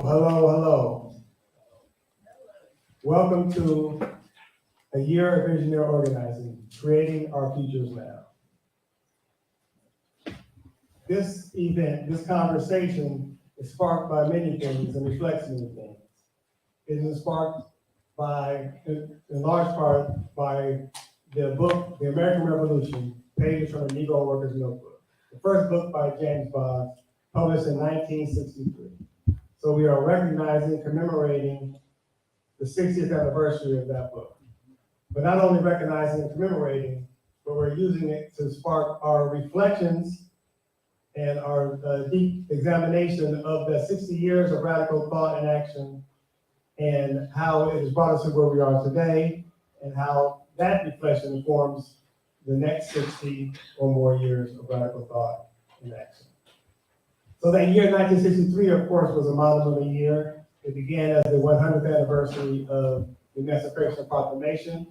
Hello. Welcome to a year of visionary organizing, creating our futures now. This event, this conversation is sparked by many things and reflects many things. It is sparked by, in large part, by the book, The American Revolution, Pages from a Negro Worker's Notebook. The first book by James Boggs, published in 1963. So we are recognizing, commemorating the 60th anniversary of that book. But not only recognizing and commemorating, but we're using it to spark our reflections and our deep examination of the 60 years of radical thought and action, and how it has brought us to where we are today, and how that reflection informs the next 60 or more years of radical thought and action. So that year, 1963, of course, was a monumental year. It began as the 100th anniversary of the Emancipation Proclamation,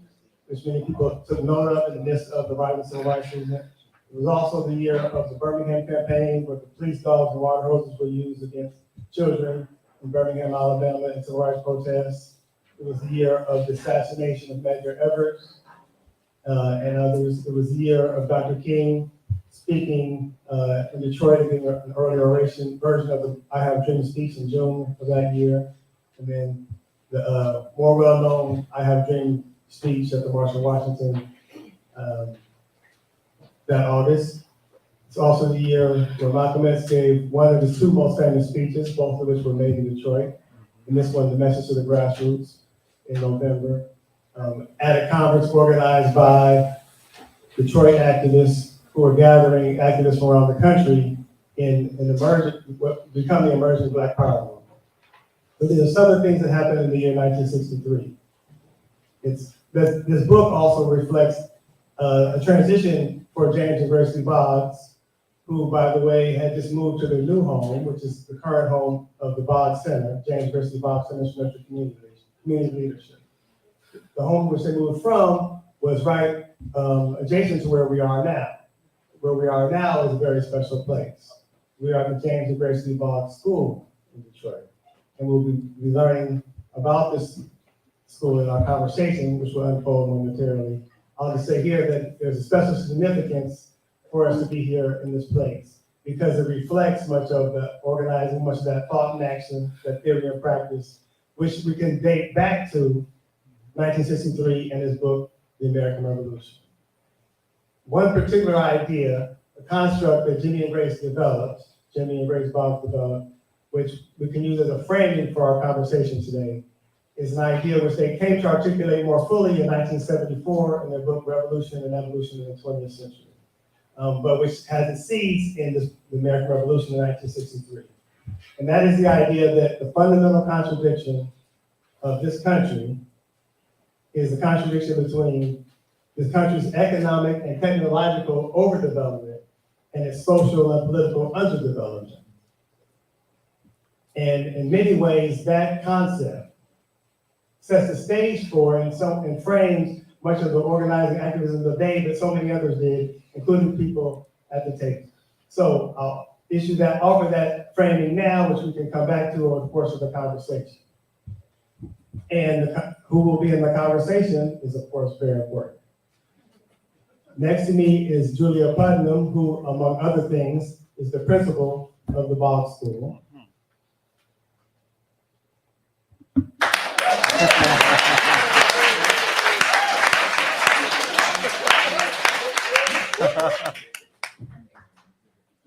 which many people took note of in the midst of the violent civil rights movement. It was also the year of the Birmingham campaign, where the police dogs and water hoses were used against children in Birmingham, Alabama, in civil rights protests. It was the year of the assassination of Medgar Evers and others. It was the year of Dr. King speaking in Detroit, giving an early oration version of the I Have a Dream speech in June of that year. And then the more well-known I Have a Dream speech at the March on Washington that August. It's also the year where Malcolm X gave one of his two most famous speeches, both of which were made in Detroit. And this one, The Message to the Grassroots, in November, at a conference organized by Detroit activists who are gathering activists from around the country in becoming the emerging Black Power movement. But there are some of the things that happened in the year 1963. This book also reflects a transition for James and Gracie Boggs, who, by the way, had just moved to their new home, which is the current home of the Boggs Center, James Gracie Boggs Center for Community Leadership. The home which they moved from was right adjacent to where we are now. Where we are now is a very special place. We are at the James and Gracie Boggs School in Detroit. And we'll be learning about this school in our conversation, which will unfold momentarily. I'll just say here that there's a special significance for us to be here in this place, because it reflects much of the organizing, much of that thought and action, that theory and practice, which we can date back to 1963 and his book, The American Revolution. One particular idea, a construct that Jimmy and Grace Boggs developed, which we can use as a framing for our conversation today, is an idea which they came to articulate more fully in 1974 in their book, Revolution and Evolution in the 20th Century, but which has its seeds in the American Revolution in 1963. And that is the idea that the fundamental contradiction of this country is the contradiction between this country's economic and technological overdevelopment and its social and political underdevelopment. And in many ways, that concept sets the stage for and frames much of the organizing activism of the day that so many others did, including people at the table. So I'll offer that framing now, which we can come back to over the course of the conversation. And who will be in the conversation is, of course, very important. Next to me is Julia Putnam, who, among other things, is the principal of the Boggs School.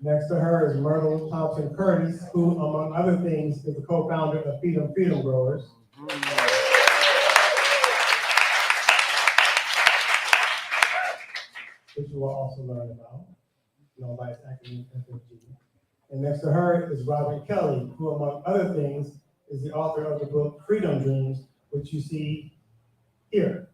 Next to her is Myrtle Thompson Curtis, who, among other things, is the co-founder of Freedom Growers. Which you will also learn about, by its acronym FFG. And next to her is Robert Kelly, who, among other things, is the author of the book Freedom Dreams, which you see here.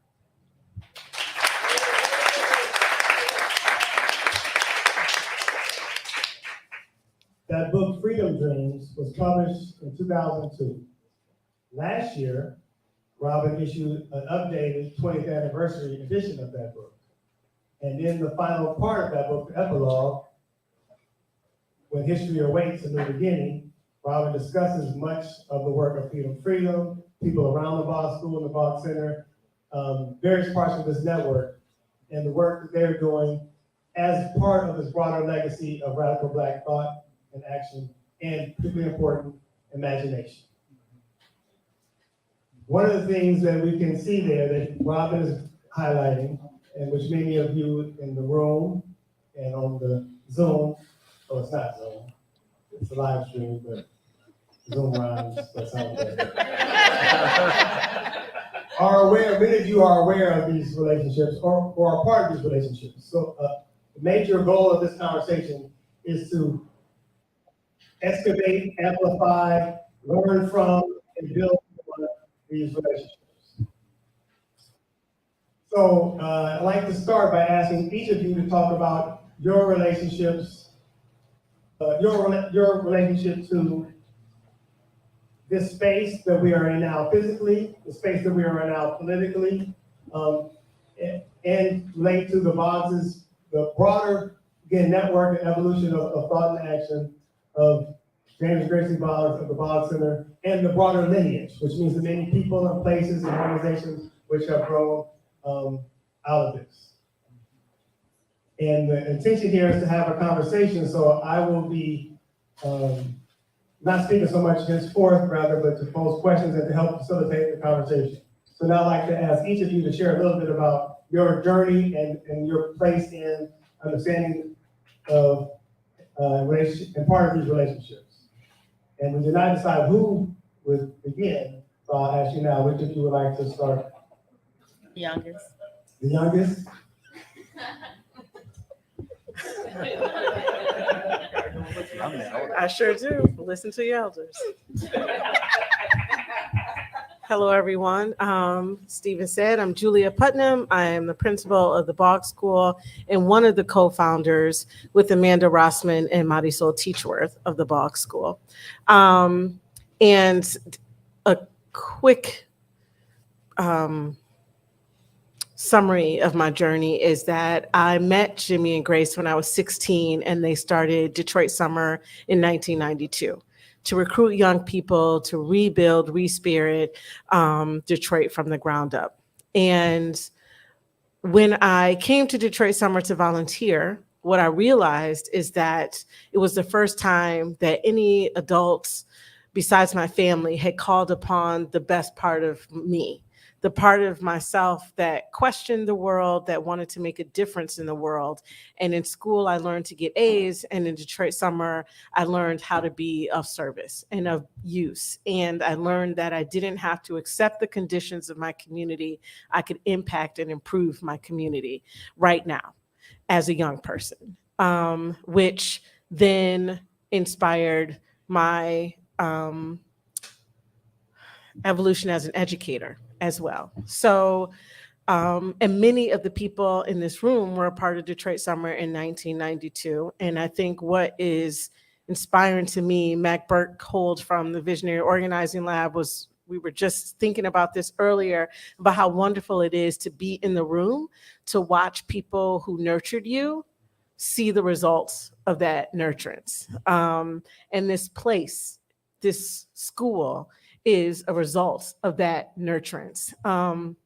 That book, Freedom Dreams, was published in 2002. Last year, Robin issued an updated 20th anniversary edition of that book. And in the final part of that book, the epilogue, When History Awaits a New Beginning, Robin discusses much of the work of Freedom, people around the Boggs School and the Boggs Center, various parts of this network, and the work that they're doing as part of this broader legacy of radical Black thought and action, and particularly important, imagination. One of the things that we can see there that Robin is highlighting, and which many of you in the room and on the Zoom, oh, it's not Zoom, it's a live stream, but Zoom rhymes, that's how it goes. Are aware, many of you are aware of these relationships or are part of these relationships. So the major goal of this conversation is to excavate, amplify, learn from, and build on these relationships. So I'd like to start by asking each of you to talk about your relationships, your relationship to this space that we are in now physically, the space that we are in now politically, and relate to the Boggs' the broader, again, network and evolution of thought and action of James and Gracie Boggs of the Boggs Center, and the broader lineage, which means the many people and places and organizations which have grown out of this. And the intention here is to have a conversation, so I will be not speaking so much henceforth, rather, but to pose questions and to help facilitate the conversation. So now I'd like to ask each of you to share a little bit about your journey and your place in understanding of relationship and part of these relationships. And we did not decide who would begin, so I'll ask you now, which of you would like to start? The youngest. The youngest? I sure do. Listen to your elders. Hello, everyone. Stephen said, I'm Julia Putnam. I am the principal of the Boggs School and one of the co-founders with Amanda Rossman and Marisol Teachworth of the Boggs School. And a quick summary of my journey is that I met Jimmy and Grace when I was 16, and they started Detroit Summer in 1992 to recruit young people to rebuild, respirit Detroit from the ground up. And when I came to Detroit Summer to volunteer, what I realized is that it was the first time that any adults besides my family had called upon the best part of me, the part of myself that questioned the world, that wanted to make a difference in the world. And in school, I learned to get A's. And in Detroit Summer, I learned how to be of service and of use. And I learned that I didn't have to accept the conditions of my community. I could impact and improve my community right now as a young person, which then inspired my evolution as an educator as well. So, and many of the people in this room were a part of Detroit Summer in 1992. And I think what is inspiring to me, Mac Burkhold from the Visionary Organizing Lab we were just thinking about this earlier, about how wonderful it is to be in the room, to watch people who nurtured you see the results of that nurturance. And this place, this school, is a result of that nurturance. And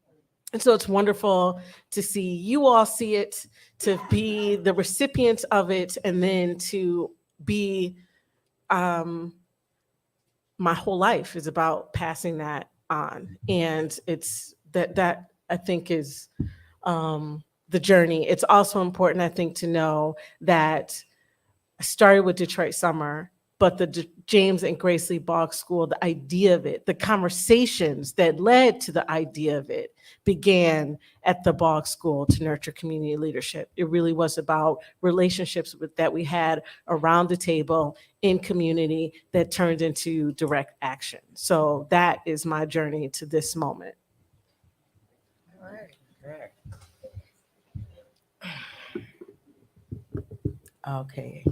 so it's wonderful to see you all see it, to be the recipients of it, and then to be, my whole life is about passing that on. And it's that I think is the journey. It's also important, I think, to know that I started with Detroit Summer, but the James and Grace Lee Boggs School, the idea of it, the conversations that led to the idea of it began at the Boggs School to nurture community leadership. It really was about relationships that we had around the table in community that turned into direct action. So that is my journey to this moment. All right. Correct. Okay.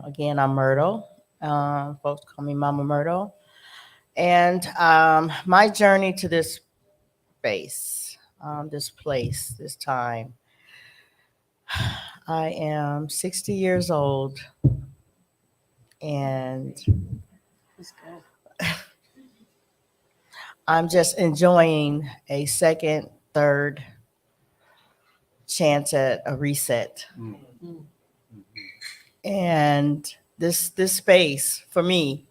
Again, I'm Myrtle. Folks call me Mama Myrtle. And my journey to this space, this place, this time, I am 60 years old. And I'm just enjoying a second, third chance at a reset. And this space for me,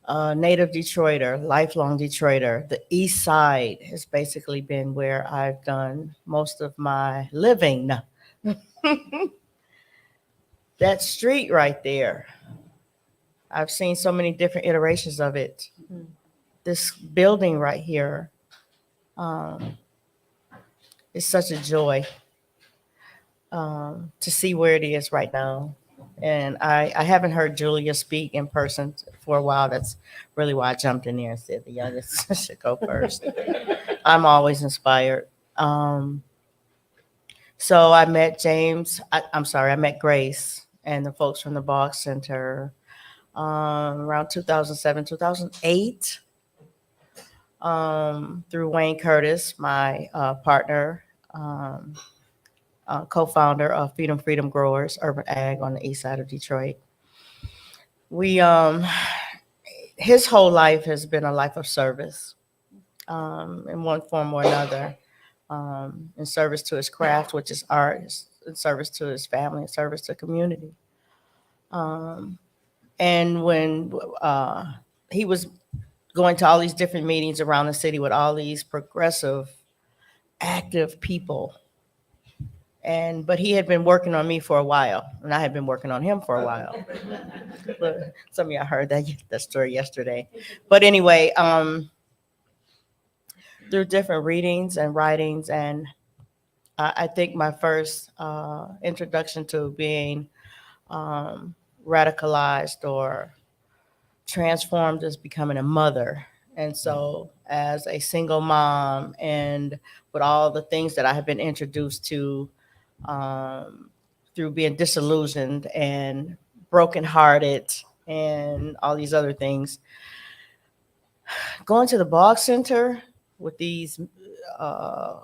native Detroiter, lifelong Detroiter, the East Side has basically been where I've done most of my living. That street right there, I've seen so many different iterations of it. This building right here is such a joy to see where it is right now. And I haven't heard Julia speak in person for a while. That's really why I jumped in there and said the youngest should go first. I'm always inspired. So I met James, I met Grace and the folks from the Bach Center around 2007, 2008, through Wayne Curtis, my partner, co-founder of Feed 'em Freedom Growers, Urban Ag on the east side of Detroit. We, his whole life has been a life of service in one form or another, in service to his craft, which is art, in service to his family, in service to community. And when he was going to all these different meetings around the city with all these progressive, active people, but he had been working on me for a while, and I had been working on him for a while. But some of y'all heard that story yesterday. But anyway, through different readings and writings, and I think my first introduction to being radicalized or transformed is becoming a mother. And so as a single mom and with all the things that I have been introduced to through being disillusioned and brokenhearted and all these other things, going to the Bach Center with these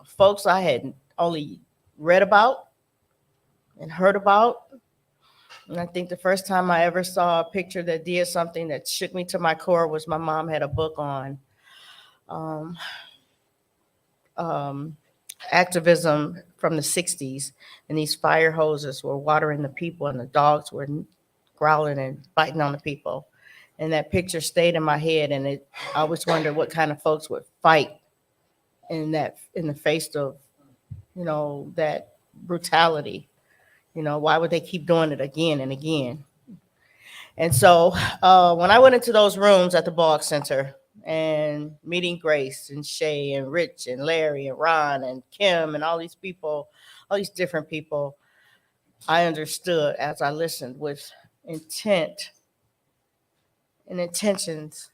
folks I had only read about and heard about. And I think the first time I ever saw a picture that did something that shook me to my core was my mom had a book on activism from the 60s. And these fire hoses were watering the people and the dogs were growling and biting on the people. And that picture stayed in my head. And I always wondered what kind of folks would fight in the face of, that brutality. Why would they keep doing it again and again? And so when I went into those rooms at the Bach Center and meeting Grace and Shay and Rich and Larry and Ron and Kim and all these people, all these different people, I understood as I listened with intent and intentions,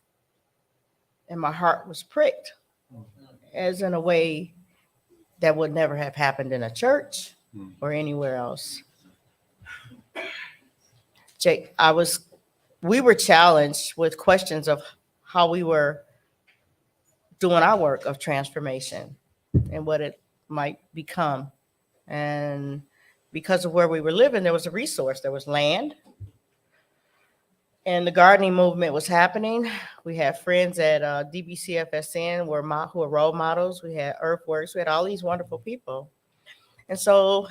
and my heart was pricked, as in a way that would never have happened in a church or anywhere else. Jake, we were challenged with questions of how we were doing our work of transformation and what it might become. And because of where we were living, there was a resource. There was land. And the gardening movement was happening. We had friends at DBCFSN who were role models. We had Earthworks. We had all these wonderful people. And so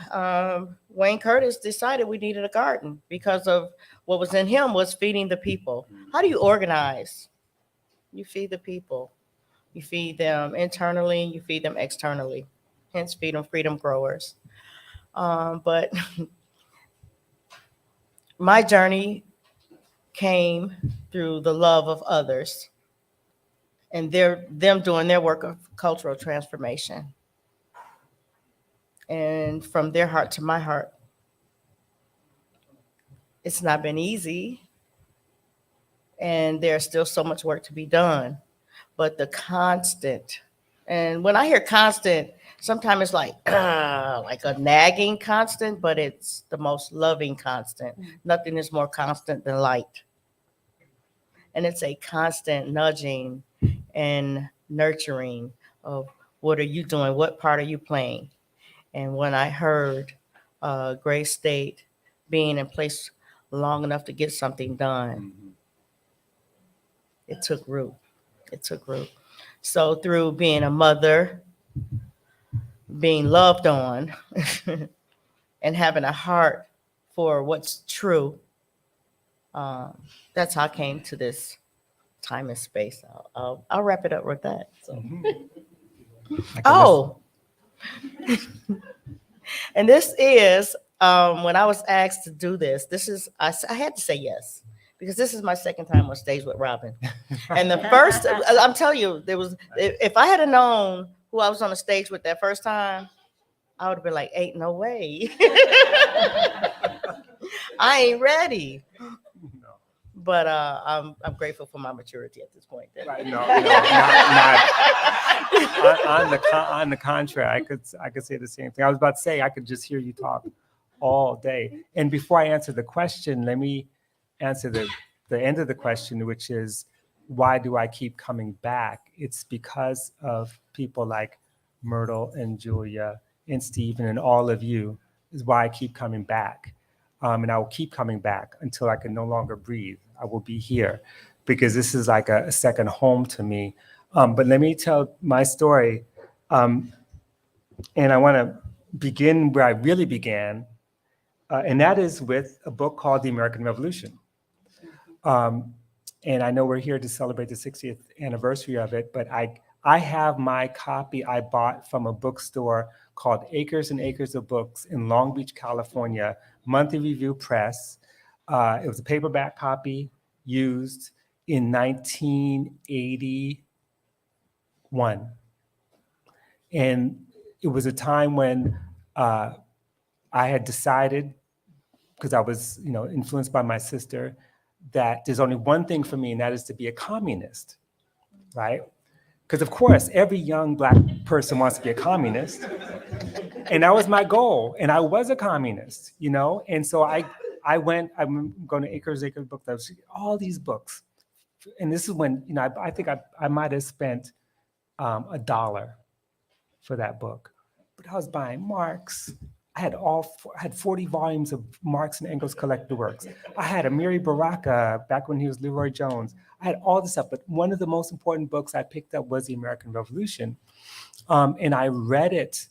Wayne Curtis decided we needed a garden because of what was in him was feeding the people. How do you organize? You feed the people. You feed them internally, you feed them externally. Hence, Feed 'em Freedom Growers. But my journey came through the love of others and them doing their work of cultural transformation. And from their heart to my heart. It's not been easy. And there's still so much work to be done. But the constant, and when I hear constant, sometimes it's like a nagging constant, but it's the most loving constant. Nothing is more constant than light. And it's a constant nudging and nurturing of what are you doing? What part are you playing? And when I heard Grace State being in place long enough to get something done. Mm-hmm. It took root. It took root. So through being a mother, being loved on, and having a heart for what's true, that's how I came to this time and space. I'll wrap it up with that. So. Oh, and this is when I was asked to do this. I had to say yes because this is my second time on stage with Robin. And the first, I'm telling you, if I had known who I was on the stage with that first time, I would have been like, ain't no way. I ain't ready. But I'm grateful for my maturity at this point. Right, not on the contrary. I could say the same thing. I was about to say I could just hear you talk all day. And before I answer the question, let me answer the end of the question, which is, why do I keep coming back? It's because of people like Myrtle and Julia and Stephen and all of you is why I keep coming back. And I will keep coming back until I can no longer breathe. I will be here because this is like a second home to me. But let me tell my story. And I want to begin where I really began. And that is with a book called The American Revolution. And I know we're here to celebrate the 60th anniversary of it, but I have my copy I bought from a bookstore called Acres and Acres of Books in Long Beach, California, Monthly Review Press. It was a paperback copy used in 1981. And it was a time when I had decided, because I was influenced by my sister, that there's only one thing for me, and that is to be a communist, right? Because of course, every young Black person wants to be a communist. And that was my goal. And I was a communist, And so I'm going to Acres Book, all these books. And this is when, I think I might have spent $1 for that book. But I was buying Marx. I had 40 volumes of Marx and Engels collected works. I had Amiri Baraka back when he was Leroy Jones. I had all this stuff, but one of the most important books I picked up was The American Revolution. And I read it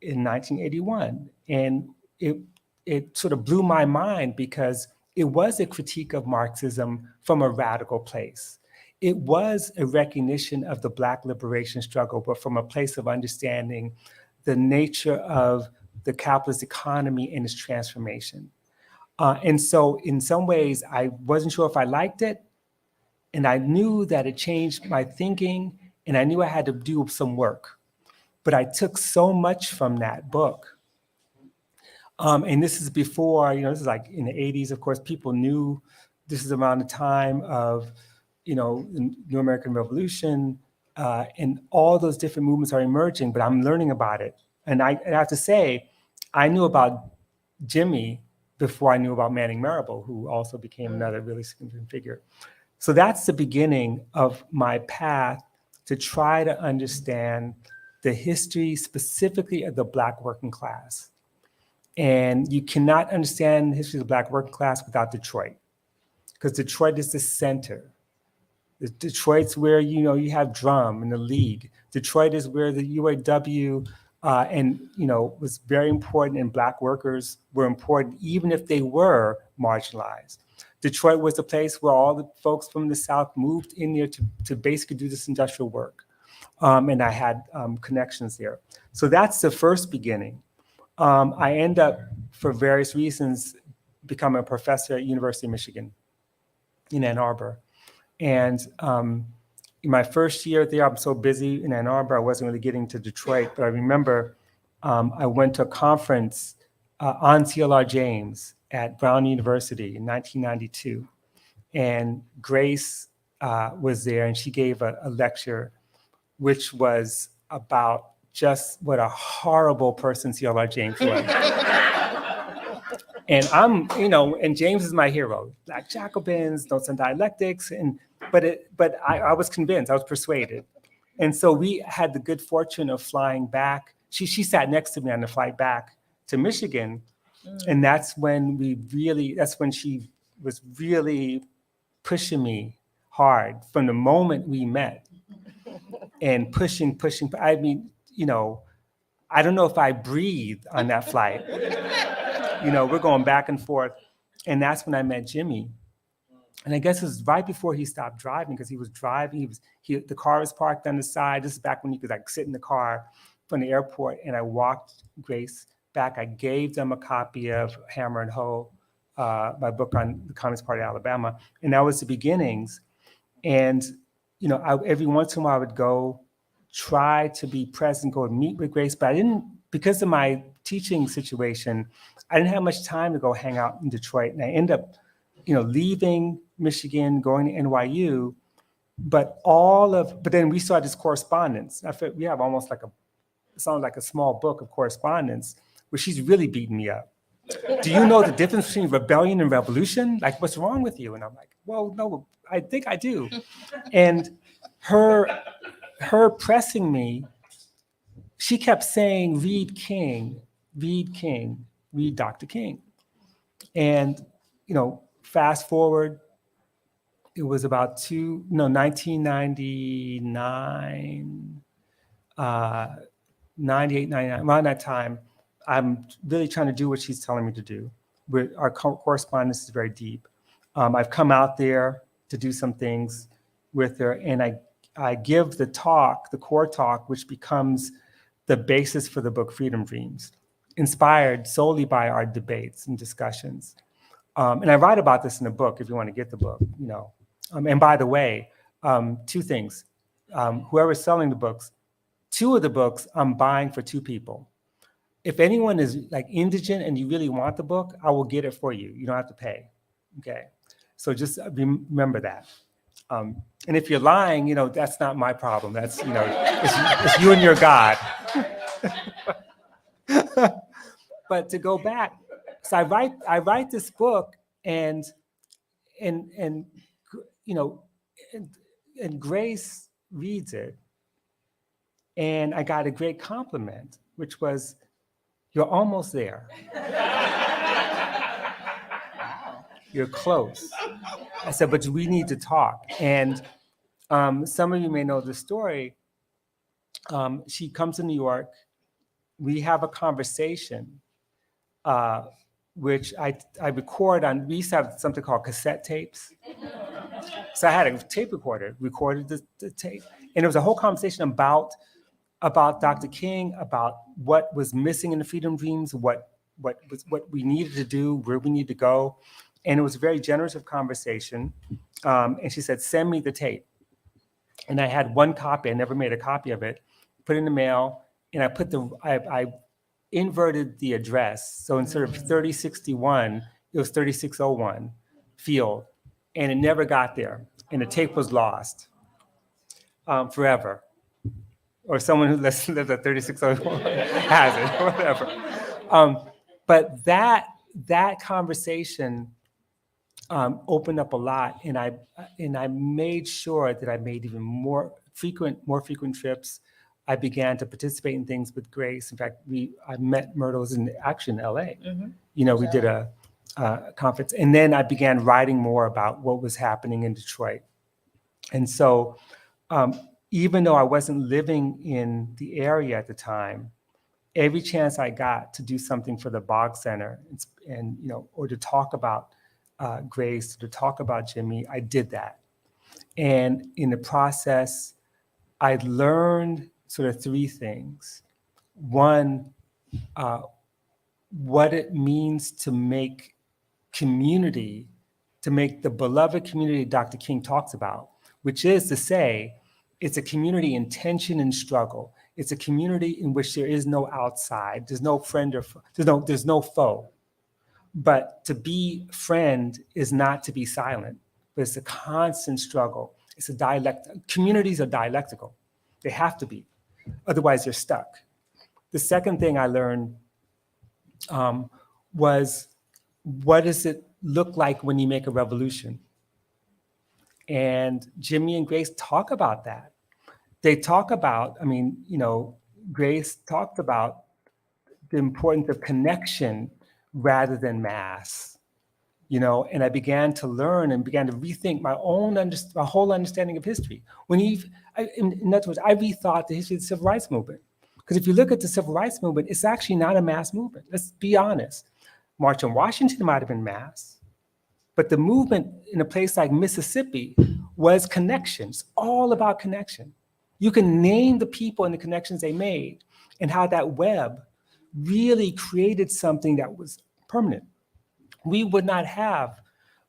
in 1981. And it sort of blew my mind because it was a critique of Marxism from a radical place. It was a recognition of the Black liberation struggle, but from a place of understanding the nature of the capitalist economy and its transformation. And so in some ways, I wasn't sure if I liked it. And I knew that it changed my thinking, and I knew I had to do some work. But I took so much from that book. And this is before, this is like in the 80s, of course, people knew this is around the time of, the New American Revolution, and all those different movements are emerging, but I'm learning about it. And I have to say, I knew about Jimmy before I knew about Manning Marable, who also became another really significant figure. So that's the beginning of my path to try to understand the history specifically of the Black working class. And you cannot understand the history of the Black working class without Detroit, because Detroit is the center. Detroit's where, you have drum and the League. Detroit is where the UAW was very important, and Black workers were important, even if they were marginalized. Detroit was the place where all the folks from the South moved in there to basically do this industrial work. And I had connections there. So that's the first beginning. I end up, for various reasons, becoming a professor at University of Michigan in Ann Arbor. And in my first year there, I'm so busy in Ann Arbor, I wasn't really getting to Detroit. But I remember I went to a conference on C.L.R. James at Brown University in 1992. And Grace was there, and she gave a lecture which was about just what a horrible person C.L.R. James was. And and James is my hero. Black Jacobins, Notes on Dialectics, but I was convinced, I was persuaded. And so we had the good fortune of flying back. She sat next to me on the flight back to Michigan. And that's when she was really pushing me hard from the moment we met, and pushing. I mean, I don't know if I breathed on that flight. We're going back and forth. And that's when I met Jimmy. And I guess it was right before he stopped driving, because he was driving. The car was parked on the side. This is back when you could like sit in the car from the airport. And I walked Grace back. I gave them a copy of Hammer and Hoe, my book on the Communist Party of Alabama. And that was the beginnings. And, every once in a while I would go try to be present, go meet with Grace, but I didn't, because of my teaching situation, I didn't have much time to go hang out in Detroit. And I ended up, leaving Michigan, going to NYU, but then we saw this correspondence. I felt we have almost it sounds like a small book of correspondence where she's really beating me up. Do you know the difference between rebellion and revolution? Like, what's wrong with you? And I'm like, well, no, I think I do. And her pressing me, she kept saying, read King, read Dr. King. And, fast forward, it was about 1999, 98, 99, around that time. I'm really trying to do what she's telling me to do. Our correspondence is very deep. I've come out there to do some things with her, and I give the core talk, which becomes the basis for the book Freedom Dreams, inspired solely by our debates and discussions. And I write about this in the book if you want to get the book, And by the way, two things. Whoever's selling the books, 2 of the books I'm buying for 2 people. If anyone is like indigent and you really want the book, I will get it for you. You don't have to pay. Okay. So just remember that. And if you're lying, that's not my problem. That's, it's you and your God. But to go back, so I write this book, and Grace reads it, and I got a great compliment, which was, "You're almost there. You're close." I said, "But we need to talk." And some of you may know the story. She comes to New York. We have a conversation, which I record on. We used to have something called cassette tapes. So I had a tape recorder, recorded the tape. And it was a whole conversation about Dr. King, about what was missing in the Freedom Dreams, what we needed to do, where we need to go. And it was a very generative conversation. And she said, "Send me the tape." And I had one copy. I never made a copy of it. Put it in the mail, and I inverted the address. So instead of 3061, it was 3601 Field. And it never got there. And the tape was lost forever. Or someone who lives at 3601 has it, or whatever. But that conversation opened up a lot, and I made sure that I made even more frequent trips. I began to participate in things with Grace. In fact, I met Myrtle's in action in LA. Mm-hmm. We did a conference, and then I began writing more about what was happening in Detroit. And so, even though I wasn't living in the area at the time, every chance I got to do something for the Bog Center, and or to talk about Grace, to talk about Jimmy, I did that. And in the process, I learned sort of 3 things. One, what it means to make community, to make the beloved community Dr. King talks about, which is to say, it's a community in tension and struggle. It's a community in which there is no outside, there's no friend or there's no foe. But to be friend is not to be silent, but it's a constant struggle. It's a communities are dialectical. They have to be, otherwise they're stuck. The second thing I learned was, what does it look like when you make a revolution? And Jimmy and Grace talk about that. They talk about, Grace talked about the importance of connection rather than mass. and I began to learn and began to rethink my whole understanding of history. In other words, I rethought the history of the civil rights movement. Because if you look at the civil rights movement, it's actually not a mass movement. Let's be honest. March on Washington might have been mass, but the movement in a place like Mississippi was connections, all about connection. You can name the people and the connections they made and how that web really created something that was permanent. We would not have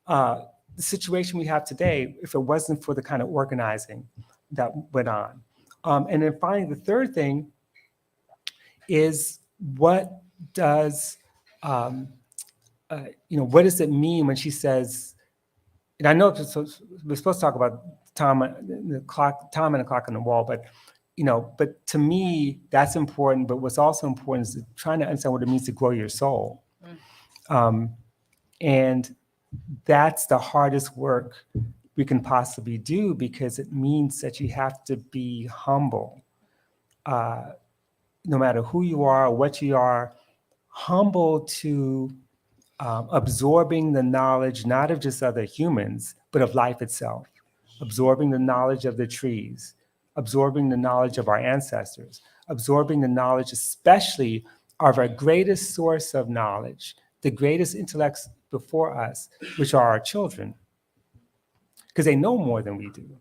the situation we have today if it wasn't for the kind of organizing that went on. And then finally, the third thing is what does it mean when she says, and I know we're supposed to talk about time and the clock on the wall, but to me, that's important. But what's also important is trying to understand what it means to grow your soul. And that's the hardest work we can possibly do, because it means that you have to be humble. No matter who you are or what you are, humble to absorbing the knowledge, not of just other humans, but of life itself, absorbing the knowledge of the trees, absorbing the knowledge of our ancestors, absorbing the knowledge, especially of our greatest source of knowledge, the greatest intellects before us, which are our children, because they know more than we do.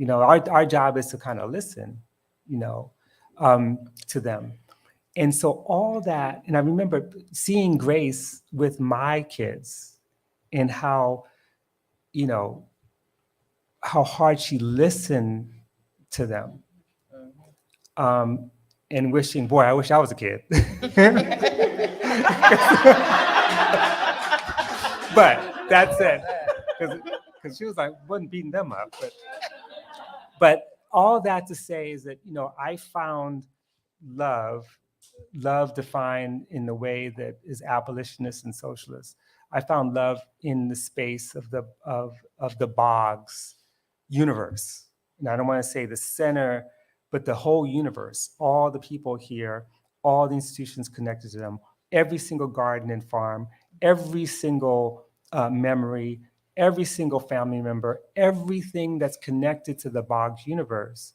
Our job is to kind of listen, to them. And so all that, and I remember seeing Grace with my kids and how hard she listened to them. And wishing, boy, I wish I was a kid. But that's it, because she was like, wasn't beating them up. But all that to say is that, I found love defined in the way that is abolitionist and socialist. I found love in the space of the Boggs universe. And I don't want to say the center, but the whole universe, all the people here, all the institutions connected to them, every single garden and farm, every single memory, every single family member, everything that's connected to the Boggs universe,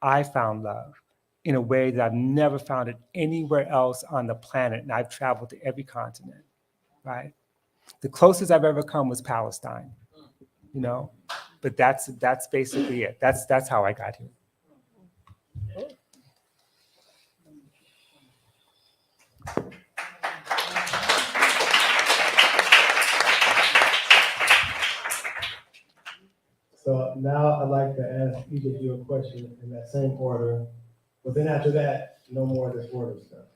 I found love in a way that I've never found it anywhere else on the planet. And I've traveled to every continent, right? The closest I've ever come was Palestine, but that's basically it. That's how I got here. So now I'd like to ask each of you a question in that same order, but then after that, no more of this order stuff.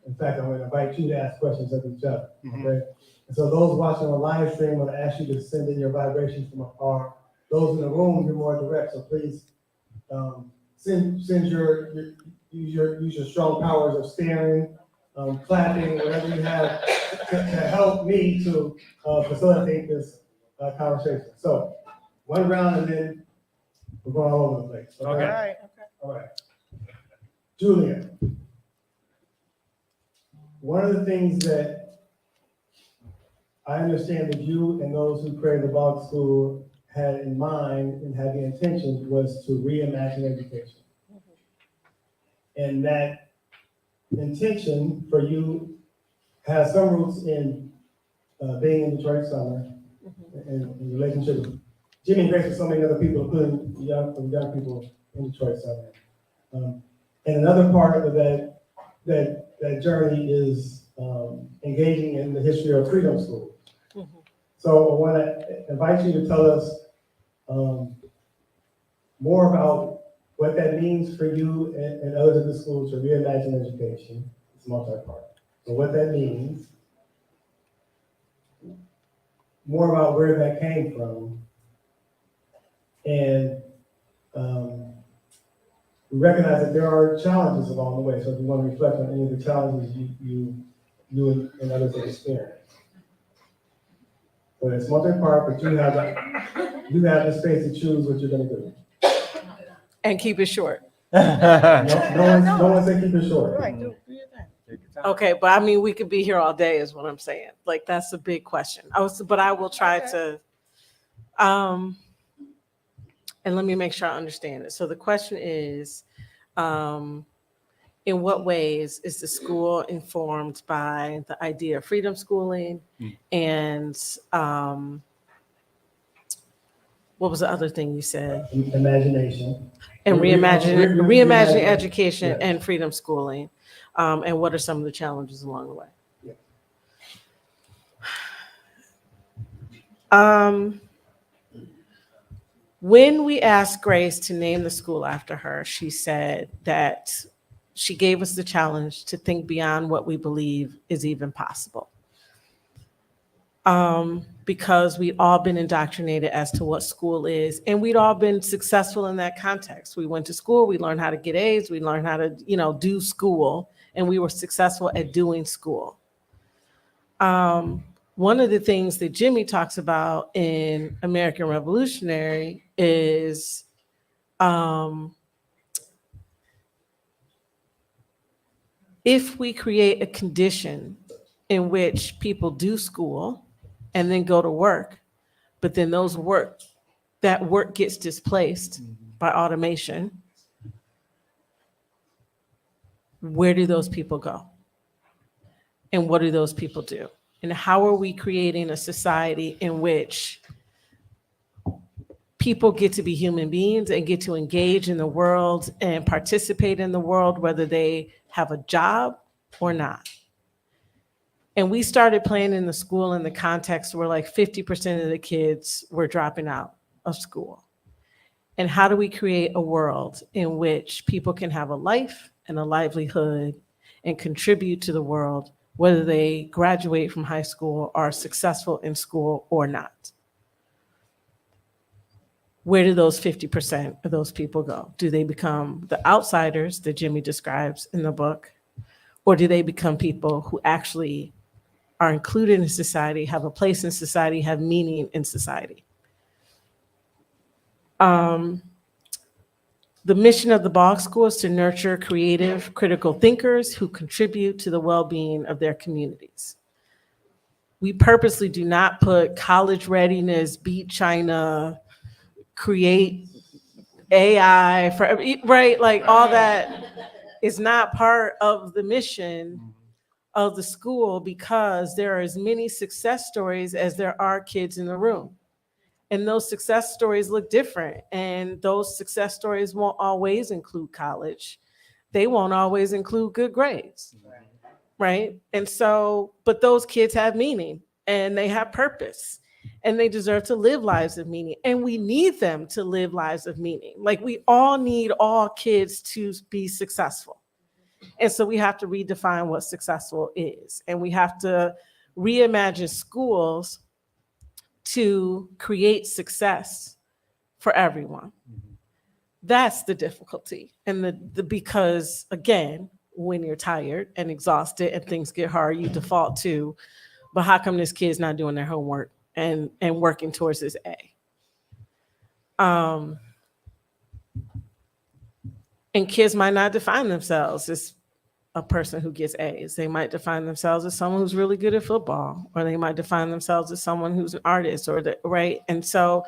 In fact, I'm going to invite you to ask questions of each other, okay? And so those watching on live stream, I'm going to ask you to send in your vibrations from afar. Those in the room, you're more direct, so please use your strong powers of staring, clapping, whatever you have to help me to facilitate this conversation. So one round and then we're going all over the place. Okay. All right. Julia, one of the things that I understand that you and those who created the Boggs School had in mind and had the intention was to reimagine education. And that intention for you has some roots in being in Detroit Summer and in relationship with Jimmy and Grace with so many other people, including young people in Detroit Summer. And another part of that journey is engaging in the history of freedom schools. So I want to invite you to tell us more about what that means for you and others in the schools to reimagine education. It's multi-part. So what that means, more about where that came from, and we recognize that there are challenges along the way. So if you want to reflect on any of the challenges you and others have experienced. So it's multi-part, but you have the space to choose what you're going to do. And keep it short. No one said keep it short. Right, do your thing. Take your time. Okay, but I mean, we could be here all day is what I'm saying. Like, that's a big question. But I will try to, and let me make sure I understand it. So the question is, in what ways is the school informed by the idea of freedom schooling and what was the other thing you said? Imagination. And reimagining education Yes. and freedom schooling. And what are some of the challenges along the way? Yeah. When we asked Grace to name the school after her, she said that she gave us the challenge to think beyond what we believe is even possible. Because we'd all been indoctrinated as to what school is, and we'd all been successful in that context. We went to school, we learned how to get A's, we learned how to, do school, and we were successful at doing school. One of the things that Jimmy talks about in American Revolutionary is if we create a condition in which people do school and then go to work, but then that work gets displaced by automation, where do those people go? And what do those people do? And how are we creating a society in which people get to be human beings and get to engage in the world and participate in the world, whether they have a job or not? And we started playing in the school in the context where like 50% of the kids were dropping out of school. And how do we create a world in which people can have a life and a livelihood and contribute to the world, whether they graduate from high school, are successful in school or not? Where do those 50% of those people go? Do they become the outsiders that Jimmy describes in the book? Or do they become people who actually are included in society, have a place in society, have meaning in society? The mission of the Bog School is to nurture creative, critical thinkers who contribute to the well-being of their communities. We purposely do not put college readiness, beat China, create AI, right? Like all that is not part of the mission of the school, because there are as many success stories as there are kids in the room. And those success stories look different. And those success stories won't always include college. They won't always include good grades, right? And so, but those kids have meaning and they have purpose and they deserve to live lives of meaning. And we need them to live lives of meaning. Like we all need all kids to be successful. And so we have to redefine what successful is. And we have to reimagine schools to create success for everyone. That's the difficulty. And because again, when you're tired and exhausted and things get hard, you default to, but how come this kid's not doing their homework and working towards this A? And kids might not define themselves as a person who gets A's. They might define themselves as someone who's really good at football, or they might define themselves as someone who's an artist, right? And so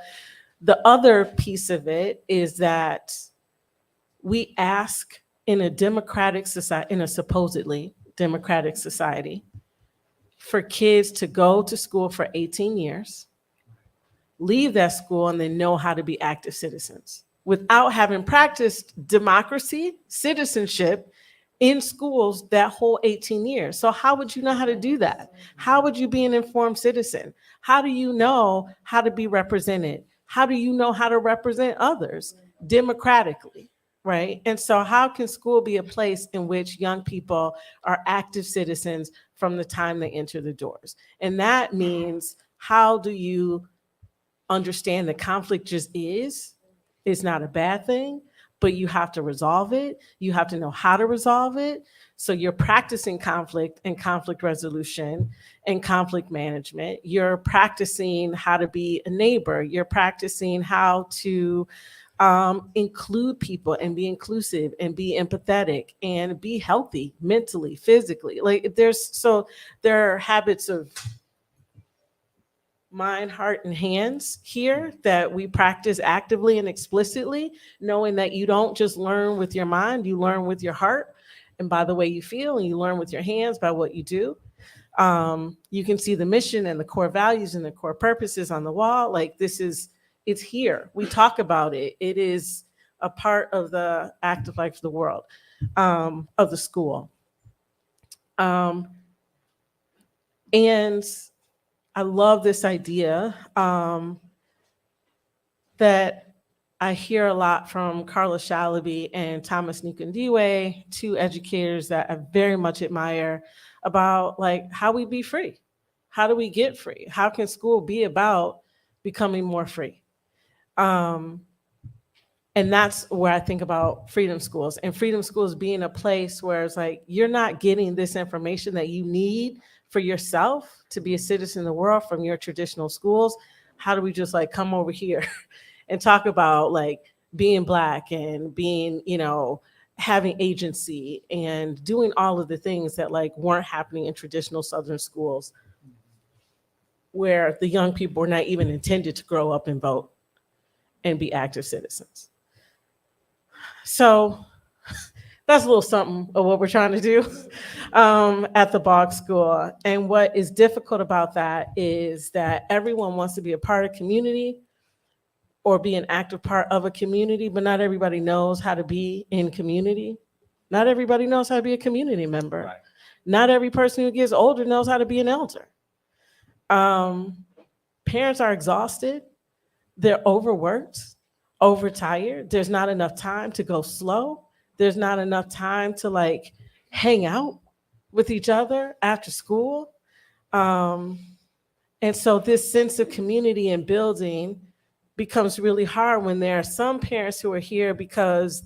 the other piece of it is that we ask in a democratic society, in a supposedly democratic society, for kids to go to school for 18 years, leave that school, and then know how to be active citizens without having practiced democracy, citizenship, in schools that whole 18 years. So how would you know how to do that? How would you be an informed citizen? How do you know how to be represented? How do you know how to represent others democratically, right? And so how can school be a place in which young people are active citizens from the time they enter the doors? And that means, how do you understand that conflict just is not a bad thing, but you have to resolve it. You have to know how to resolve it. So you're practicing conflict and conflict resolution and conflict management. You're practicing how to be a neighbor. You're practicing how to include people and be inclusive and be empathetic and be healthy mentally, physically. Like there are habits of mind, heart, and hands here that we practice actively and explicitly, knowing that you don't just learn with your mind, you learn with your heart and by the way you feel, and you learn with your hands by what you do. You can see the mission and the core values and the core purposes on the wall. Like it's here. We talk about it. It is a part of the active life of the world, of the school. And I love this idea that I hear a lot from Carla Shalaby and Thomas Nukundiwe, two educators that I very much admire, about like how we be free. How do we get free? How can school be about becoming more free? And that's where I think about freedom schools, and freedom schools being a place where it's like, you're not getting this information that you need for yourself to be a citizen in the world from your traditional schools. How do we just like come over here and talk about like being Black and being, having agency and doing all of the things that like weren't happening in traditional Southern schools, where the young people were not even intended to grow up and vote and be active citizens. So that's a little something of what we're trying to do at the Bog School. And what is difficult about that is that everyone wants to be a part of community or be an active part of a community, but not everybody knows how to be in community. Not everybody knows how to be a community member. Right. Not every person who gets older knows how to be an elder. Parents are exhausted. They're overworked, overtired. There's not enough time to go slow. There's not enough time to like hang out with each other after school. And so this sense of community and building becomes really hard when there are some parents who are here because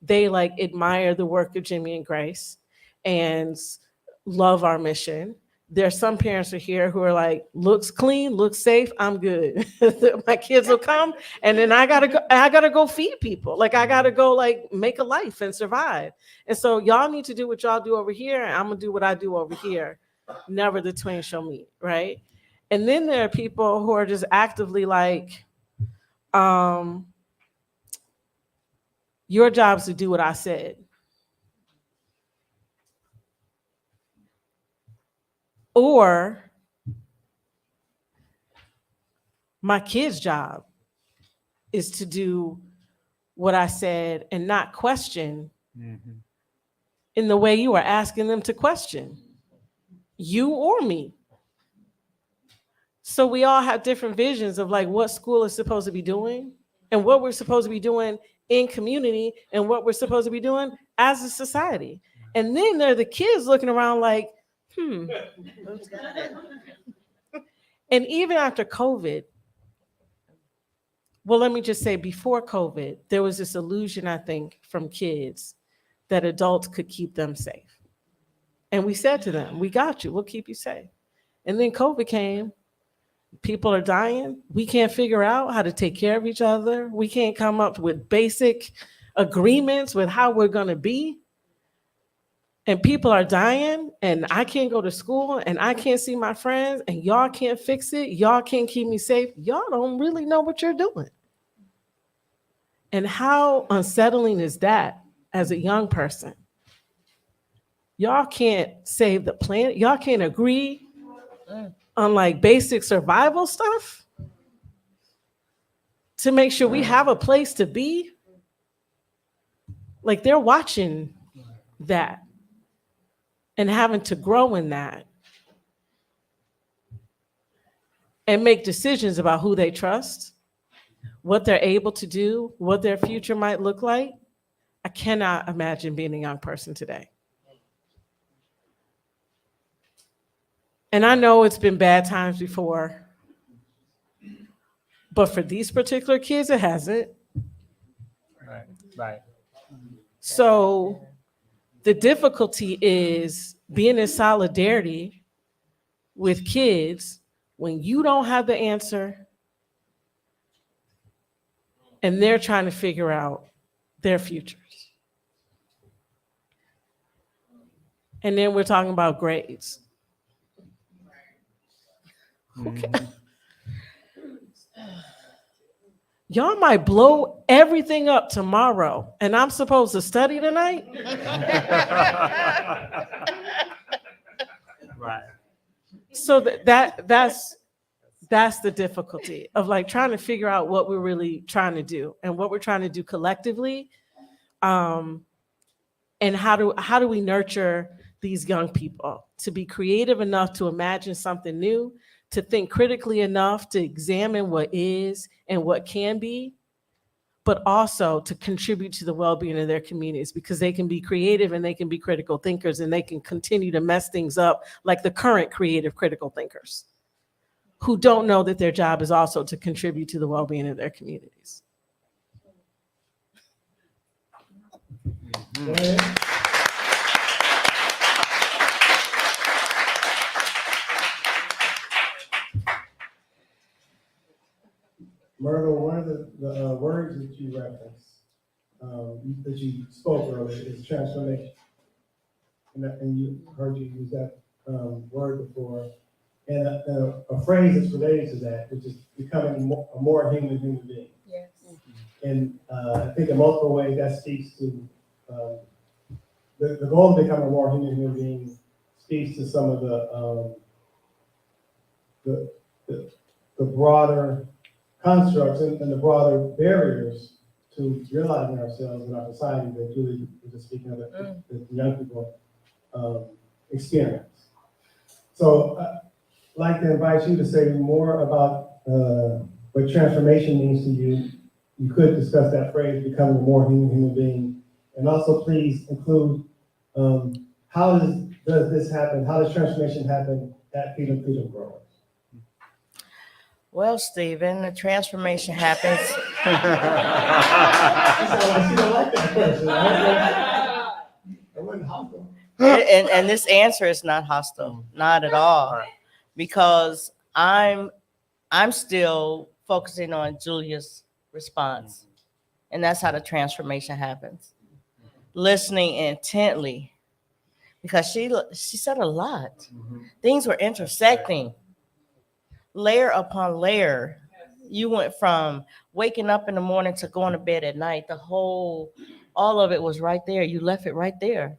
they like admire the work of Jimmy and Grace and love our mission. There's some parents are here who are like, looks clean, looks safe, I'm good. My kids will come, and then I gotta go feed people. Like I gotta go like make a life and survive. And so y'all need to do what y'all do over here, and I'm gonna do what I do over here. Never the twain shall meet, right? And then there are people who are just actively like, your job is to do what I said. Or my kid's job is to do what I said and not question in the way you are asking them to question, you or me. So we all have different visions of like what school is supposed to be doing and what we're supposed to be doing in community and what we're supposed to be doing as a society. And then there are the kids looking around like, And even after COVID, well, let me just say before COVID, there was this illusion, I think, from kids that adults could keep them safe. And we said to them, we got you, we'll keep you safe. And then COVID came, people are dying. We can't figure out how to take care of each other. We can't come up with basic agreements with how we're gonna be. And people are dying, and I can't go to school, and I can't see my friends, and y'all can't fix it. Y'all can't keep me safe. Y'all don't really know what you're doing. And how unsettling is that as a young person? Y'all can't save the planet. Y'all can't agree on like basic survival stuff to make sure we have a place to be. Like they're watching that and having to grow in that and make decisions about who they trust, what they're able to do, what their future might look like. I cannot imagine being a young person today. And I know it's been bad times before, but for these particular kids, it hasn't. Right. So the difficulty is being in solidarity with kids when you don't have the answer and they're trying to figure out their futures. And then we're talking about grades. Okay. Y'all might blow everything up tomorrow, and I'm supposed to study tonight? Right. So that's the difficulty of like trying to figure out what we're really trying to do and what we're trying to do collectively. And how do we nurture these young people to be creative enough to imagine something new, to think critically enough to examine what is and what can be, but also to contribute to the well-being of their communities, because they can be creative and they can be critical thinkers and they can continue to mess things up like the current creative critical thinkers who don't know that their job is also to contribute to the well-being of their communities. Go ahead. Myrtle, one of the words that you referenced, that you spoke earlier, is transformation. And you heard you use that word before. And a phrase that's related to that, which is becoming a more human being. Yes. And I think in multiple ways that speaks to the goal of becoming a more human being speaks to some of the broader constructs and the broader barriers to realizing ourselves in our society that Julie was just speaking of, that young people experience. So I'd like to invite you to say more about what transformation means to you. You could discuss that phrase, becoming a more human being, and also please include how does this happen? How does transformation happen at Freedom Growers? Well, Stephen, the transformation happens. She don't like that question. I wasn't hostile. And this answer is not hostile, not at all, Right. because I'm still focusing on Julia's response, and that's how the transformation happens. Listening intently, because she said a lot. Things were intersecting, layer upon layer. You went from waking up in the morning to going to bed at night. All of it was right there. You left it right there.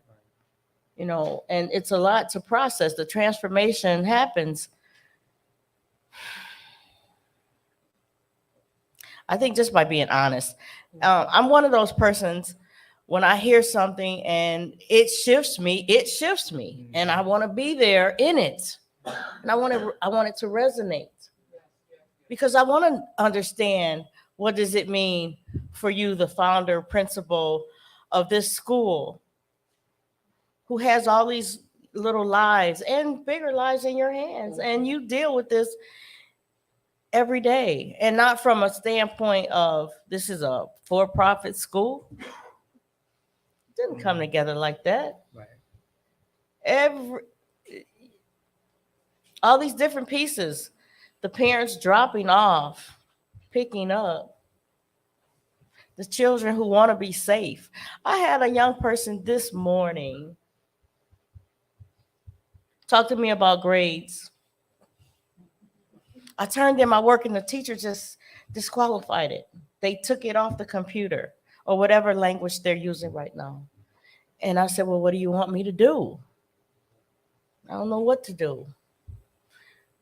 You know, and it's a lot to process. The transformation happens, I think, just by being honest. I'm one of those persons, when I hear something and it shifts me, and I want to be there in it, and I want it to resonate, because I want to understand, what does it mean for you, the founder, principal of this school, who has all these little lives and bigger lives in your hands, and you deal with this every day, and not from a standpoint of this is a for-profit school. It didn't come together like that. Right. All these different pieces, the parents dropping off, picking up, the children who want to be safe. I had a young person this morning talk to me about grades. I turned in my work and the teacher just disqualified it. They took it off the computer, or whatever language they're using right now. And I said, well, what do you want me to do? I don't know what to do.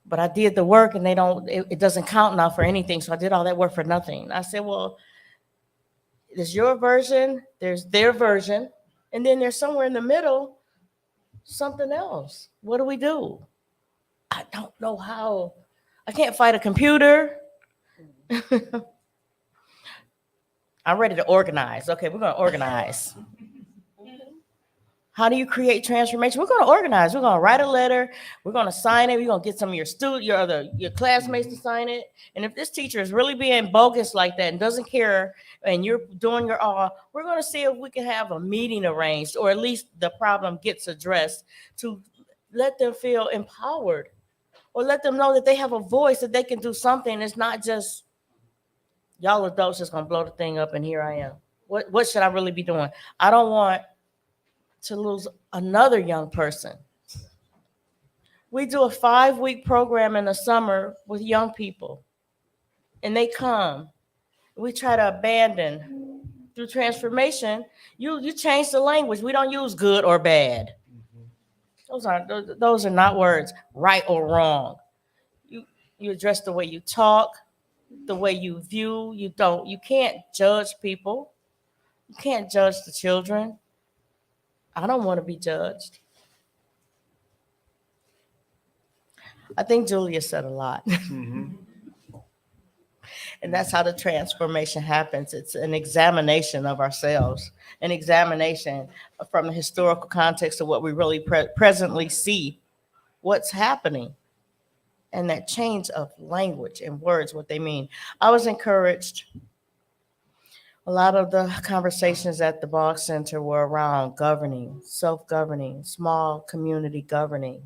But I did the work, and it doesn't count now for anything. So I did all that work for nothing. I said, well, there's your version, there's their version, and then there's somewhere in the middle, something else. What do we do? I don't know how. I can't fight a computer. I'm ready to organize. Okay, we're going to organize. How do you create transformation? We're going to organize. We're going to write a letter. We're going to sign it. We're going to get some of your classmates to sign it. And if this teacher is really being bogus like that and doesn't care, and you're doing your all, we're going to see if we can have a meeting arranged, or at least the problem gets addressed, to let them feel empowered, or let them know that they have a voice, that they can do something. It's not just Y'all adults just gonna blow the thing up, and here I am. What should I really be doing? I don't want to lose another young person. We do a 5-week program in the summer with young people, and they come. We try to abandon through transformation. You change the language. We don't use good or bad. Those are not words, right or wrong. You address the way you talk, the way you view. You can't judge people. You can't judge the children. I don't want to be judged. I think Julia said a lot. And that's how the transformation happens. It's an examination of ourselves, an examination from the historical context of what we really presently see, what's happening, and that change of language and words, what they mean. I was encouraged. A lot of the conversations at the Boggs Center were around governing, self-governing, small community governing,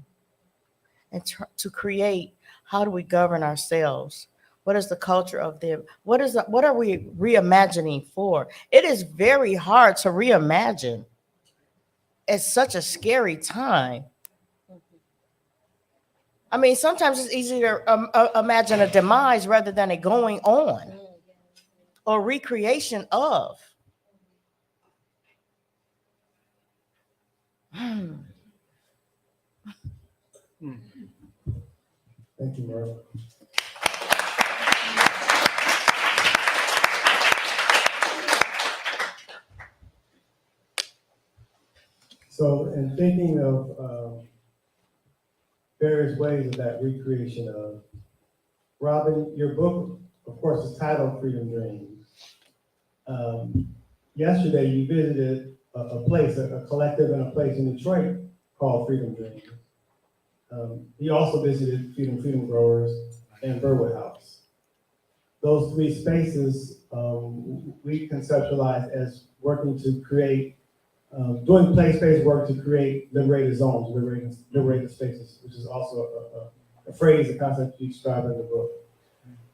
and to create, how do we govern ourselves? What is the culture of them? What are we reimagining for? It is very hard to reimagine. It's such a scary time. I mean, sometimes it's easier to imagine a demise rather than a going on or recreation of. Thank you, Merle. So in thinking of various ways of that recreation of, Robin, your book, of course, is titled Freedom Dreams. Yesterday, you visited a place, a collective and a place in Detroit called Freedom Dreams. You also visited Freedom Growers and Burwood House. Those three spaces we conceptualized as working to create, doing place-based work to create liberated zones, liberated spaces, which is also a phrase, a concept you describe in the book.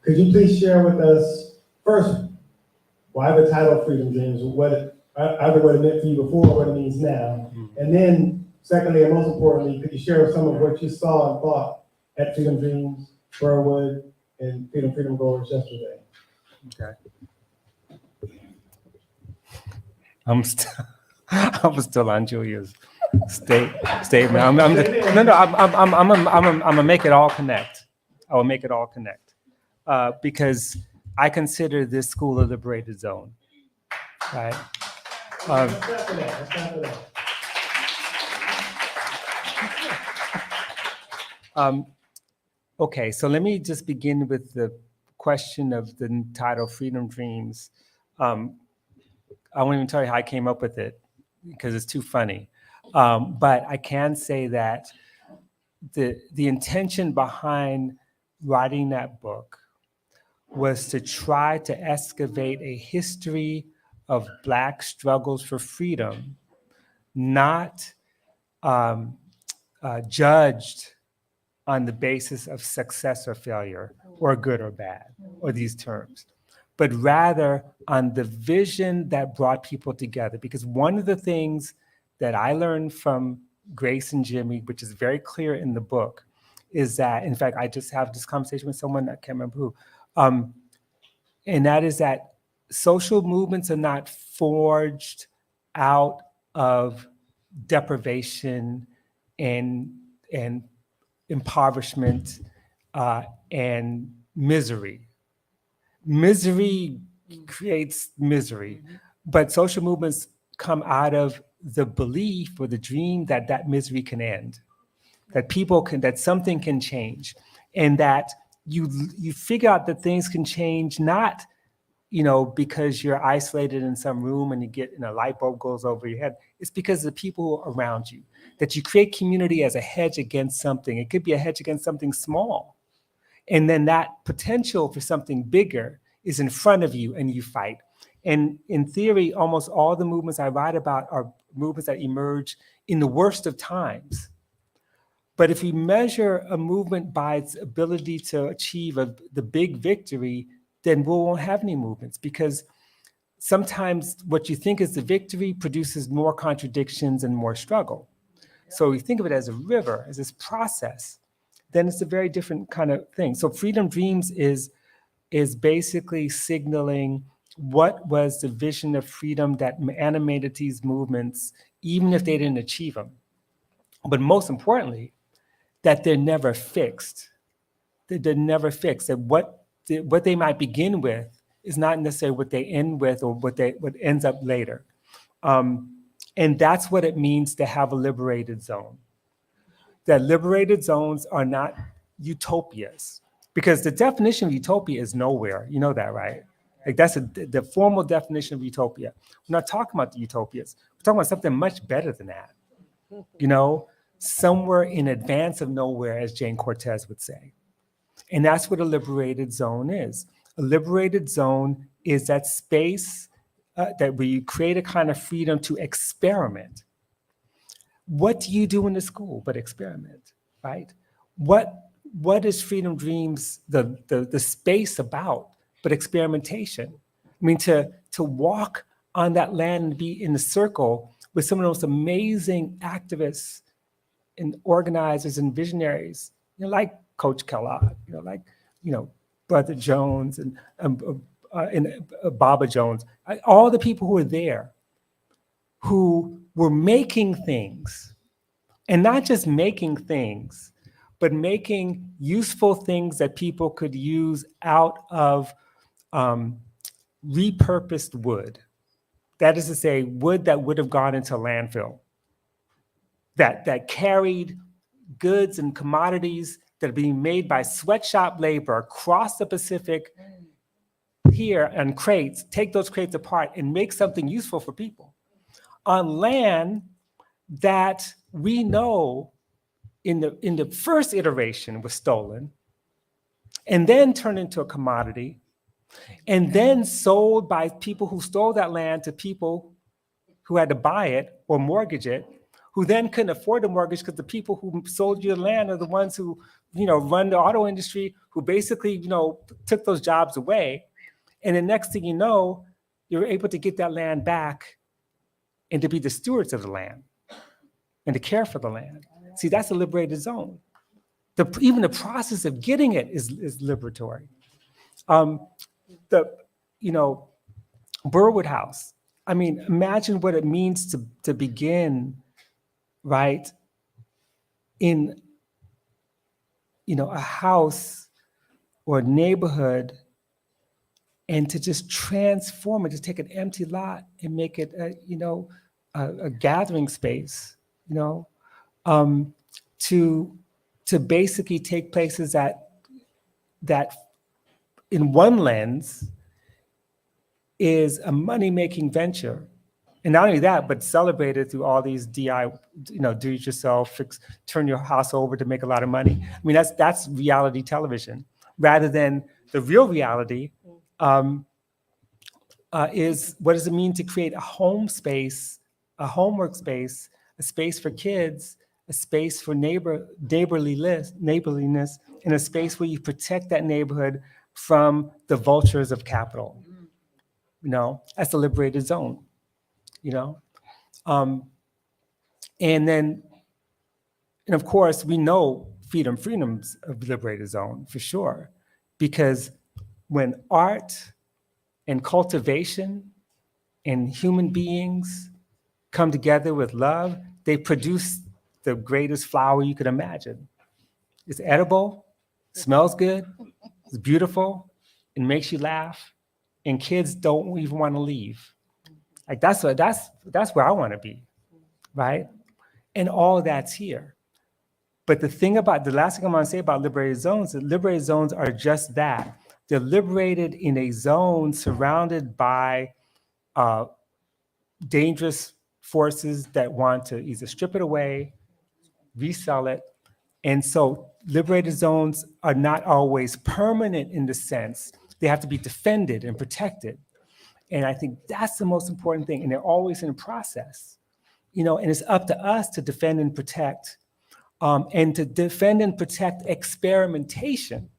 Could you please share with us, first, why the title Freedom Dreams, either what it meant for you before or what it means now, and then secondly, and most importantly, could you share some of what you saw and thought at Freedom Dreams, Burwood, and Freedom Growers yesterday? Okay. I'm still on Julia's statement. I'm gonna make it all connect. I will make it all connect because I consider this school a liberated zone, right? Let's start for that. Okay, so let me just begin with the question of the title Freedom Dreams. I won't even tell you how I came up with it because it's too funny. But I can say that the intention behind writing that book was to try to excavate a history of Black struggles for freedom, not judged on the basis of success or failure or good or bad or these terms, but rather on the vision that brought people together. Because one of the things that I learned from Grace and Jimmy, which is very clear in the book, is that, in fact, I just have this conversation with someone, I can't remember who, and that is that social movements are not forged out of deprivation and impoverishment and misery. Misery creates misery, but social movements come out of the belief or the dream that that misery can end, that something can change, and that you figure out that things can change not, because you're isolated in some room and a light bulb goes over your head. It's because of the people around you, that you create community as a hedge against something. It could be a hedge against something small. And then that potential for something bigger is in front of you and you fight. And in theory, almost all the movements I write about are movements that emerge in the worst of times. But if we measure a movement by its ability to achieve the big victory, then we won't have any movements, because sometimes what you think is the victory produces more contradictions and more struggle. So you think of it as a river, as this process, then it's a very different kind of thing. So Freedom Dreams is basically signaling what was the vision of freedom that animated these movements, even if they didn't achieve them. But most importantly, that they're never fixed. That they're never fixed. That what they might begin with is not necessarily what they end with or what ends up later. And that's what it means to have a liberated zone. That liberated zones are not utopias, because the definition of utopia is nowhere. You know that, right? Like that's the formal definition of utopia. We're not talking about the utopias. We're talking about something much better than that. You know, somewhere in advance of nowhere, as Jane Cortez would say. And that's what a liberated zone is. A liberated zone is that space that where you create a kind of freedom to experiment. What do you do in the school but experiment, right? What is Freedom Dreams, the space about but experimentation? I mean, to walk on that land and be in the circle with some of the most amazing activists and organizers and visionaries, you know, like Coach Kellogg, you know, like, you know, Brother Jones and Baba Jones, all the people who were there, who were making things, and not just making things, but making useful things that people could use out of repurposed wood. That is to say, wood that would have gone into landfill, that carried goods and commodities that are being made by sweatshop labor across the Pacific here on crates, take those crates apart and make something useful for people on land that we know in the first iteration was stolen and then turned into a commodity and then sold by people who stole that land to people who had to buy it or mortgage it, who then couldn't afford the mortgage because the people who sold you the land are the ones who, you know, run the auto industry, who basically, you know, took those jobs away. And the next thing you know, you're able to get that land back and to be the stewards of the land and to care for the land. See, that's a liberated zone. Even the process of getting it is liberatory. You know, Burwood House. I mean, imagine what it means to begin, right, in, you know, a house or a neighborhood, and to just transform it, just take an empty lot and make it, a gathering space, you know, to basically take places that in one lens is a money-making venture. And not only that, but celebrated through all these do it yourself, turn your house over to make a lot of money. I mean, that's reality television, rather than the real reality is what does it mean to create a home space, a homework space, a space for kids, a space for neighborliness, and a space where you protect that neighborhood from the vultures of capital. You know, that's the liberated zone. You know, and of course we know freedom's a liberated zone for sure, because when art and cultivation and human beings come together with love, they produce the greatest flower you could imagine. It's edible, smells good, it's beautiful, it makes you laugh, and kids don't even want to leave. Like that's where I want to be, right? And all that's here. But the last thing I want to say about liberated zones is liberated zones are just that. They're liberated in a zone surrounded by dangerous forces that want to either strip it away, resell it. And so liberated zones are not always permanent in the sense they have to be defended and protected. And I think that's the most important thing. And they're always in a process, you know, and it's up to us to defend and protect, and to defend and protect experimentation.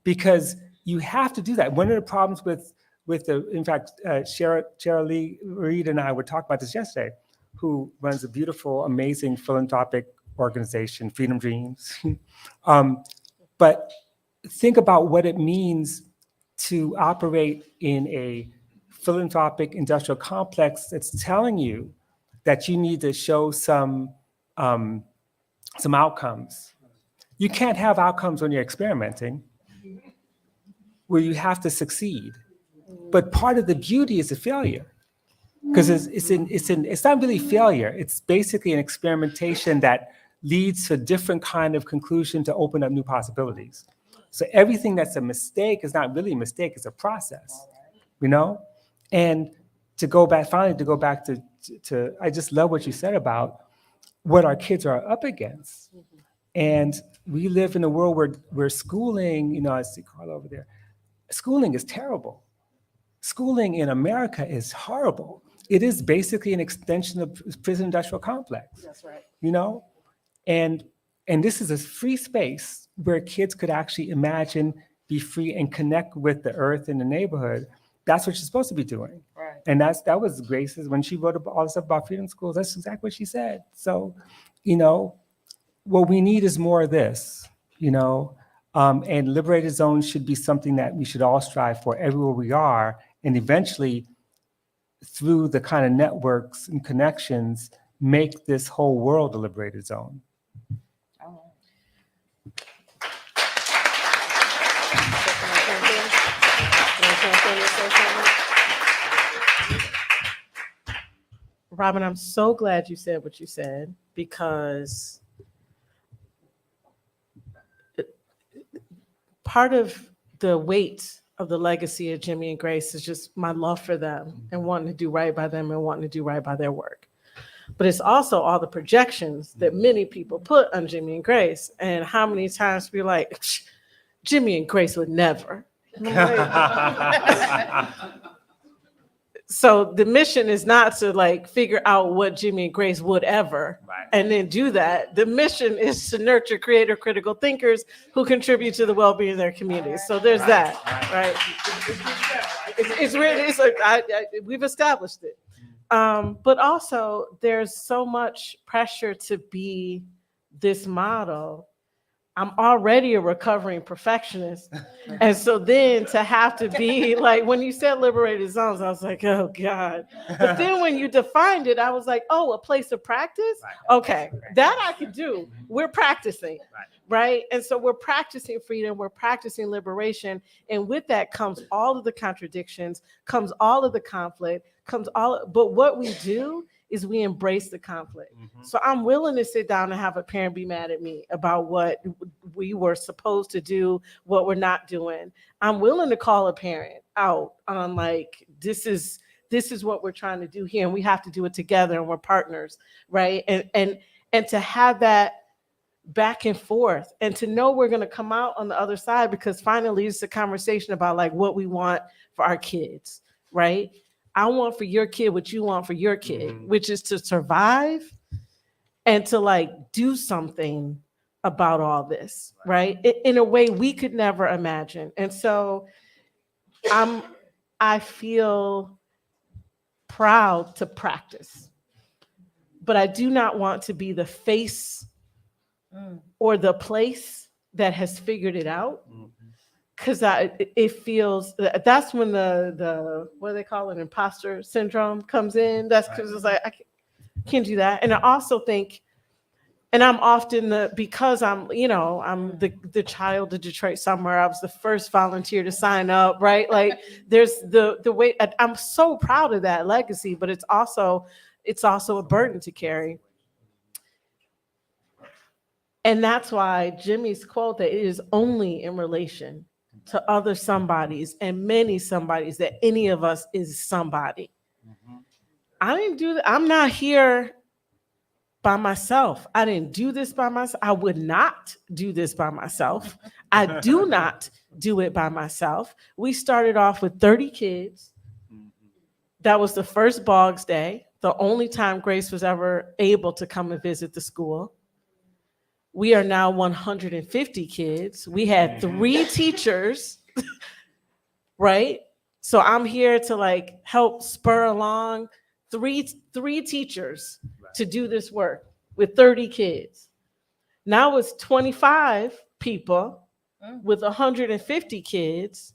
Because you have to do that. One of the problems in fact, Cheryl Lee Reed and I were talking about this yesterday, who runs a beautiful, amazing philanthropic organization, Freedom Dreams. But think about what it means to operate in a philanthropic industrial complex that's telling you that you need to show some outcomes. You can't have outcomes when you're experimenting, where you have to succeed. But part of the beauty is the failure, because it's not really failure. It's basically an experimentation that leads to a different kind of conclusion to open up new possibilities. So everything that's a mistake is not really a mistake, it's a process, And to go back to I just love what you said about what our kids are up against. And we live in a world where schooling, I see Carla over there, schooling is terrible. Schooling in America is horrible. It is basically an extension of prison industrial complex. That's right. And this is a free space where kids could actually imagine, be free, and connect with the earth and the neighborhood. That's what you're supposed to be doing. Right. And that was Grace's, when she wrote all the stuff about freedom schools, that's exactly what she said. So, what we need is more of this, and liberated zones should be something that we should all strive for everywhere we are. And eventually, through the kind of networks and connections, make this whole world a liberated zone. Robin, I'm so glad you said what you said, because part of the weight of the legacy of Jimmy and Grace is just my love for them and wanting to do right by them and wanting to do right by their work. But it's also all the projections that many people put on Jimmy and Grace, and how many times we're like, Jimmy and Grace would never. So the mission is not to figure out what Jimmy and Grace would ever, and then do that. The mission is to nurture creator critical thinkers who contribute to the well-being of their communities. So there's that, right? It's really, we've established it. But also there's so much pressure to be this model. I'm already a recovering perfectionist. And so then to have to be when you said liberated zones, I was like, oh God. But then when you defined it, I was like, oh, a place of practice? Okay, that I could do. We're practicing, right? And so we're practicing freedom, we're practicing liberation. And with that comes all of the contradictions, comes all of the conflict, but what we do is we embrace the conflict. Mm-hmm. So I'm willing to sit down and have a parent be mad at me about what we were supposed to do, what we're not doing. I'm willing to call a parent out on this is what we're trying to do here, and we have to do it together, and we're partners, right? And to have that back and forth, and to know we're going to come out on the other side, because finally it's a conversation about what we want for our kids, right? I want for your kid what you want for your kid, mm-hmm. which is to survive and to do something about all this, right? In a way we could never imagine. And so I feel proud to practice, but I do not want to be the face or the place that has figured it out. Mm-hmm. Because it feels, that's when the what do they call it, imposter syndrome comes in. That's because it's I can't do that. And I also think, and I'm often because I'm the child of Detroit Summer. I was the first volunteer to sign up, right? There's the way. I'm so proud of that legacy, but it's also a burden to carry. And that's why Jimmy's quote that it is only in relation to other somebodies and many somebodies that any of us is somebody. Mm-hmm. I didn't do that. I'm not here by myself. I didn't do this by myself. I would not do this by myself. I do not do it by myself. We started off with 30 kids. That was the first Boggs Day, the only time Grace was ever able to come and visit the school. We are now 150 kids. We had 3 teachers right? So I'm here to like help spur along three teachers to do this work with 30 kids. Now it's 25 people with 150 kids,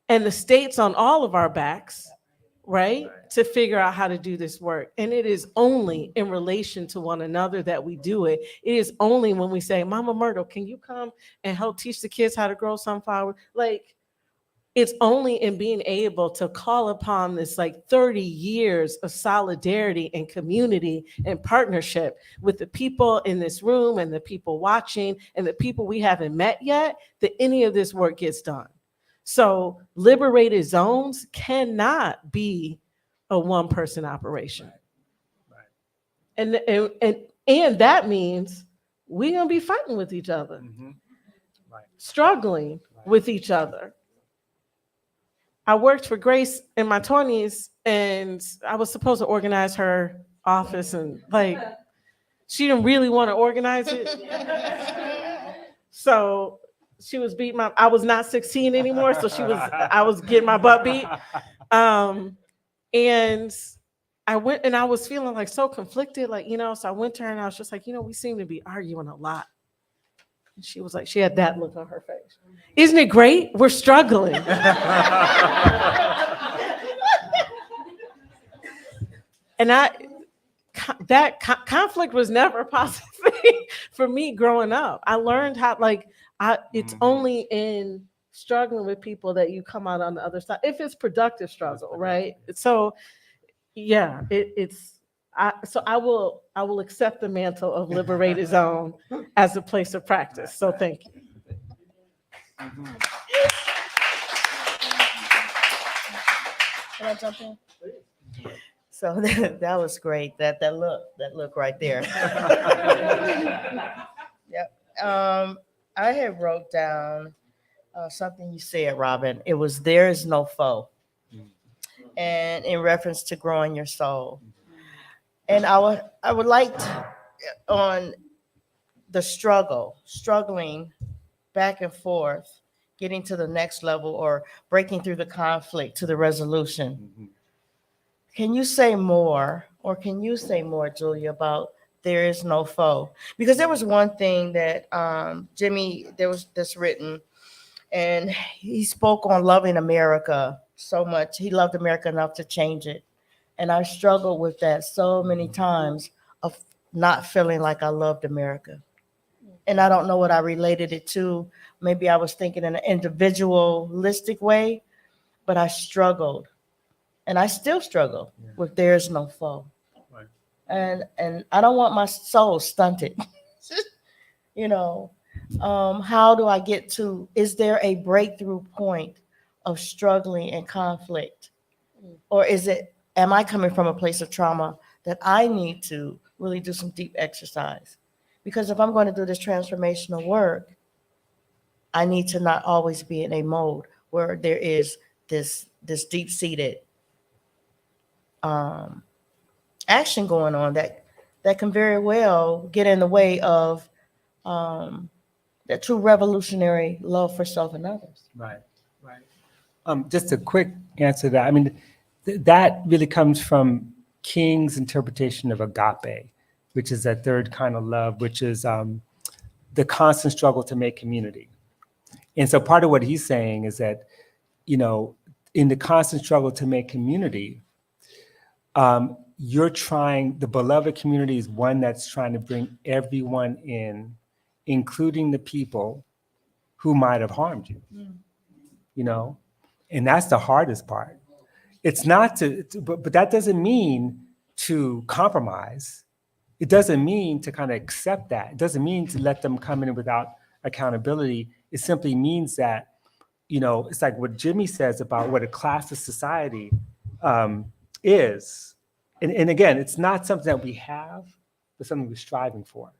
and the state's on all of our backs, right? To figure out how to do this work. And it is only in relation to one another that we do it. It is only when we say, Mama Myrtle, can you come and help teach the kids how to grow sunflower? Like, it's only in being able to call upon this like 30 years of solidarity and community and partnership with the people in this room and the people watching and the people we haven't met yet, that any of this work gets done. So liberated zones cannot be a one-person operation. Right. And that means we're gonna be fighting with each other, struggling with each other. I worked for Grace in my 20s, and I was supposed to organize her office, and like, she didn't really want to organize it. So she was beating I was not 16 anymore, so I was getting my butt beat. And I went, and I was feeling like so conflicted, like, so I went to her and I was just like, we seem to be arguing a lot. And she was like, she had that look on her face. Isn't it great? We're struggling. And that conflict was never a positive thing for me growing up. I learned how, it's only in struggling with people that you come out on the other side, if it's productive struggle, right? So, yeah, so I will accept the mantle of Liberated Zone as a place of practice. So thank you. Can I jump in? So that was great. That look right there. Yep. I had wrote down something you said, Robin. It was there is no foe, and in reference to growing your soul. And I would like to, on the struggling back and forth, getting to the next level or breaking through the conflict to the resolution. Can you say more, Julia, about there is no foe? Because there was one thing that Jimmy, there was this written, and he spoke on loving America so much. He loved America enough to change it. And I struggled with that so many times of not feeling like I loved America. And I don't know what I related it to. Maybe I was thinking in an individualistic way, but I struggled. And I still struggle with there is no foe. Right. And I don't want my soul stunted. How do I get to, is there a breakthrough point of struggling and conflict? Or am I coming from a place of trauma that I need to really do some deep exercise? Because if I'm going to do this transformational work, I need to not always be in a mode where there is this deep-seated action going on that can very well get in the way of that true revolutionary love for self and others. Right. Just a quick answer to that. I mean, that really comes from King's interpretation of agape, which is that third kind of love, which is the constant struggle to make community. And so part of what he's saying is that, in the constant struggle to make community, the beloved community is one that's trying to bring everyone in, including the people who might have harmed you, and that's the hardest part. It's not but that doesn't mean to compromise. It doesn't mean to kind of accept that. It doesn't mean to let them come in without accountability. It simply means that, it's like what Jimmy says about what a classless society is. And again, it's not something that we have, but something we're striving for.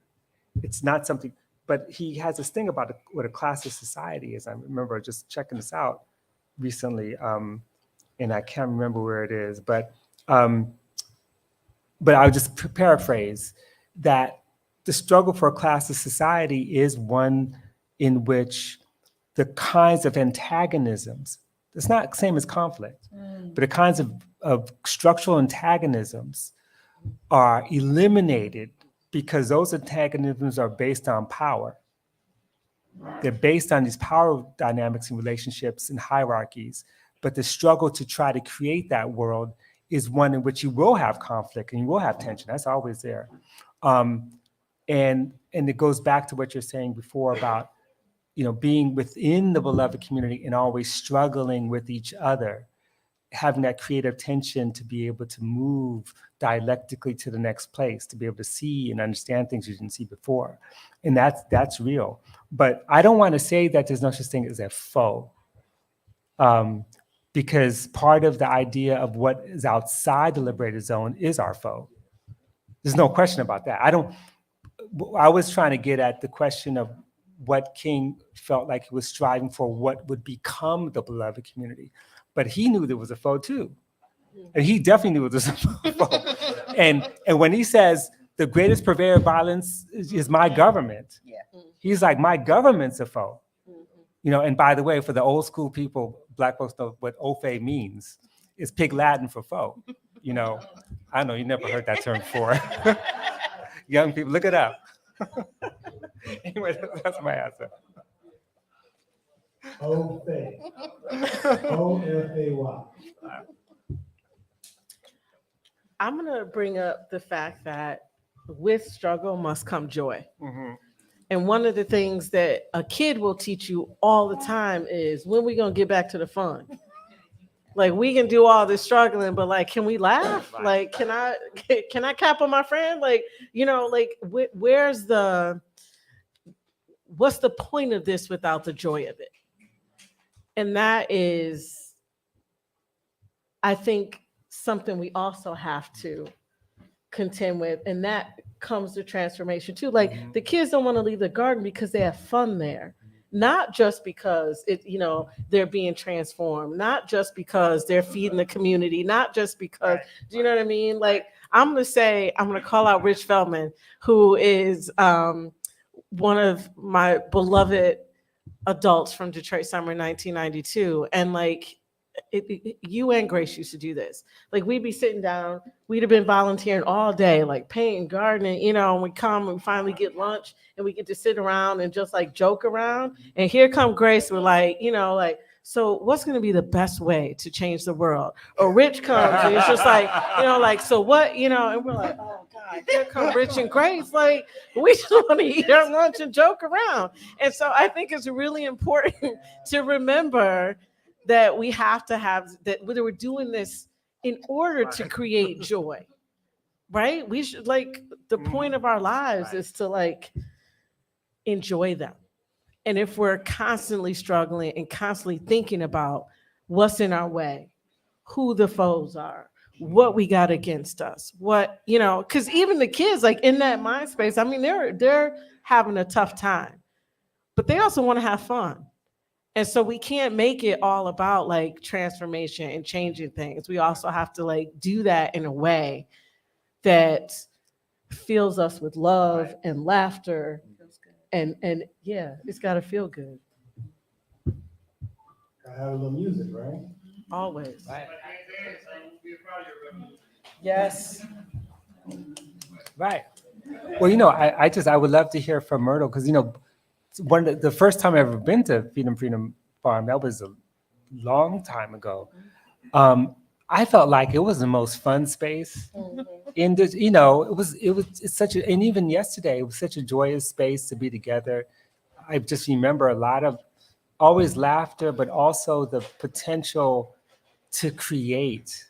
It's not something, but he has this thing about what a classless society is. I remember just checking this out recently, and I can't remember where it is, but I'll just paraphrase that the struggle for a classless society is one in which the kinds of antagonisms It's not the same as conflict, but the kinds of structural antagonisms are eliminated because those antagonisms are based on power. They're based on these power dynamics and relationships and hierarchies, but the struggle to try to create that world is one in which you will have conflict and you will have tension. That's always there. And it goes back to what you're saying before about, being within the beloved community and always struggling with each other, having that creative tension to be able to move dialectically to the next place, to be able to see and understand things you didn't see before. And that's real. But I don't want to say that there's no such thing as a foe. Because part of the idea of what is outside the liberated zone is our foe. There's no question about that. I was trying to get at the question of what King felt like he was striving for, what would become the beloved community. But he knew there was a foe too. And he definitely knew there was a foe. And when he says the greatest purveyor of violence is my government, he's like, my government's a foe. And by the way, for the old school people, Black folks know what ofe means. It's Pig Latin for foe. I know you never heard that term before. Young people, look it up. Anyway, that's my answer. O-F-A. O-F-A-Y. I'm going to bring up the fact that with struggle must come joy. Mm-hmm. And one of the things that a kid will teach you all the time is, when we going to get back to the fun? Like, we can do all this struggling, but like, can we laugh? Like, can I cap on my friend? Like, what's the point of this without the joy of it? And that is, I think, something we also have to contend with. And that comes to transformation too. Like, the kids don't want to leave the garden because they have fun there. Not just because they're being transformed, not just because they're feeding the community, not just because, do you know what I mean? Like, I'm going to call out Rich Feldman, who is one of my beloved adults from Detroit Summer 1992. And like, you and Grace used to do this. Like, we'd be sitting down, we'd have been volunteering all day, like painting, gardening, and we come and we finally get lunch and we get to sit around and just like joke around. And here come Grace, we're like, so what's going to be the best way to change the world? Or Rich comes and it's just like, so what, and we're like, oh God, here come Rich and Grace. Like, we just want to eat our lunch and joke around. And so I think it's really important to remember that we have to have that, whether we're doing this in order to create joy, right? We should, like, the point of our lives is to like enjoy them. And if we're constantly struggling and constantly thinking about what's in our way, who the foes are, what we got against us, what, because even the kids, like in that mind space, I mean, they're having a tough time, but they also want to have fun. And so we can't make it all about like transformation and changing things. We also have to like do that in a way that fills us with love and laughter. And yeah, it's got to feel good. Gotta have a little music, right? Always. Right. Yes. Right. Well, I would love to hear from Myrtle, because, the first time I ever been to Freedom Farm, that was a long time ago. I felt like it was the most fun space. In this, it's such a, and even yesterday, it was such a joyous space to be together. I just remember a lot of always laughter, but also the potential to create.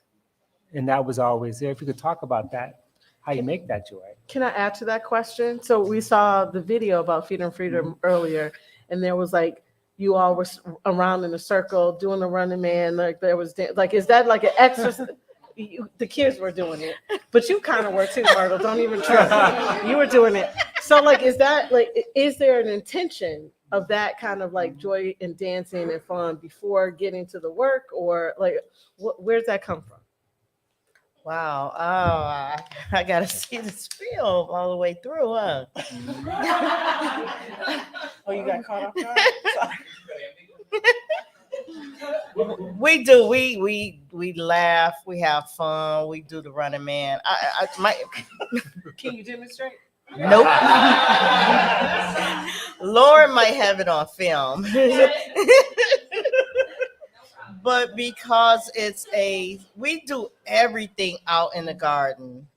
And that was always there. If you could talk about that, how you make that joy. Can I add to that question? So we saw the video about Feed and Freedom earlier, and there was like, you all were around in a circle doing the Running Man. Like, there was like, is that like an exercise? The kids were doing it, but you kind of were too, Myrtle. Don't even trust me. You were doing it. So like, is there an intention of that kind of like joy and dancing and fun before getting to the work, or like, where's that come from? Wow. Oh, I got to see the spiel all the way through, huh? Oh, you got caught off guard? We do. We laugh. We have fun. We do the Running Man. Can you demonstrate? Nope. Lauren might have it on film. But because we do everything out in the garden.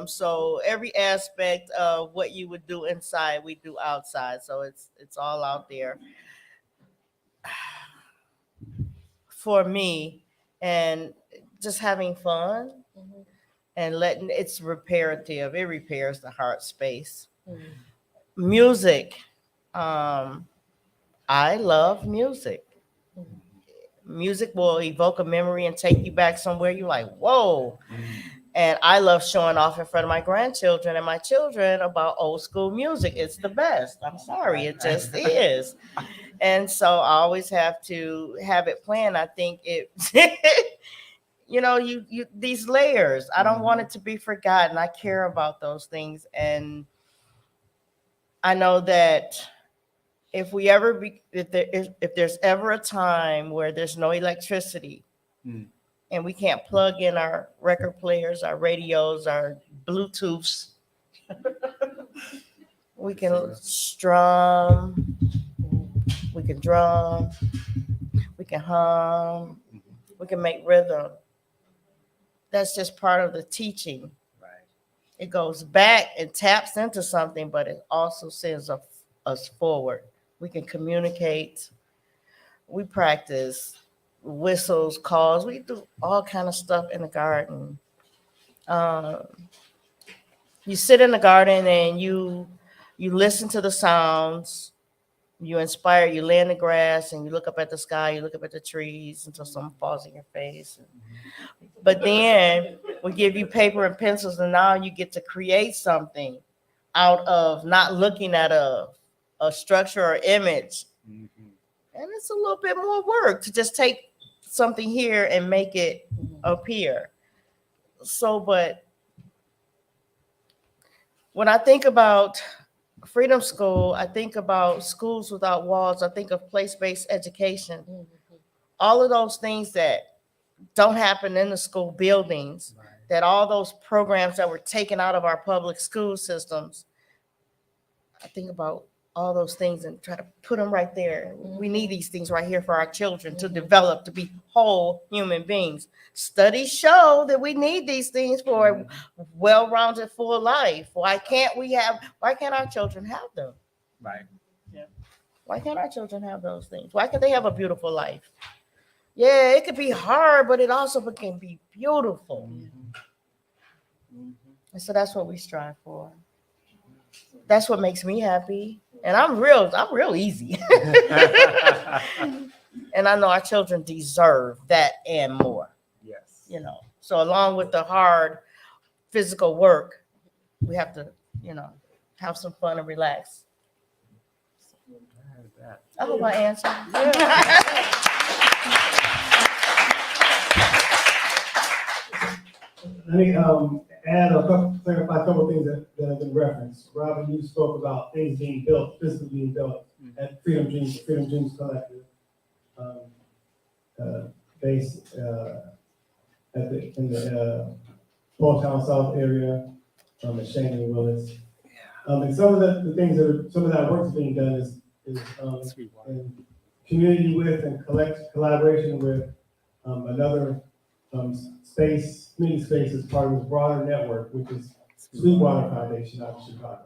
So every aspect of what you would do inside, we do outside. So it's all out there for me, and just having fun and letting it's reparative. It repairs the heart space. Music. I love music. Music will evoke a memory and take you back somewhere you're like, whoa. And I love showing off in front of my grandchildren and my children about old school music. It's the best. I'm sorry, it just is. And so I always have to have it planned. I think it, you these layers. I don't want it to be forgotten. I care about those things, and I know that if there's ever a time where there's no electricity and we can't plug in our record players, our radios, our Bluetooths, we can strum, we can drum, we can hum, we can make rhythm. That's just part of the teaching. Right. It goes back and taps into something, but it also sends us forward. We can communicate. We practice whistles, calls. We do all kind of stuff in the garden. You sit in the garden and you listen to the sounds. You inspire. You lay in the grass and you look up at the sky. You look up at the trees until something falls in your face. But then we give you paper and pencils, and now you get to create something out of not looking at a structure or image. And it's a little bit more work to just take something here and make it appear. So, but when I think about Freedom School, I think about schools without walls. I think of place-based education. All of those things that don't happen in the school buildings, that all those programs that were taken out of our public school systems. I think about all those things and try to put them right there. We need these things right here for our children to develop, to be whole human beings. Studies show that we need these things for a well-rounded, full life. Why can't our children have them? Right. Yeah. Why can't our children have those things? Why can't they have a beautiful life? Yeah, it could be hard, but it also can be beautiful. And so that's what we strive for. That's what makes me happy. And I'm real easy. And I know our children deserve that and more. Yes. So along with the hard physical work, we have to, have some fun and relax. I hope I answered. Let me clarify a couple of things that have been referenced. Robin, you spoke about things being built, physically being built at Freedom Dreams Collective, based in the Small Town South area, at Shannon and Willis. And some of that work is being done is in community with and collaboration with another community space as part of this broader network, which is Sweetwater Foundation out of Chicago.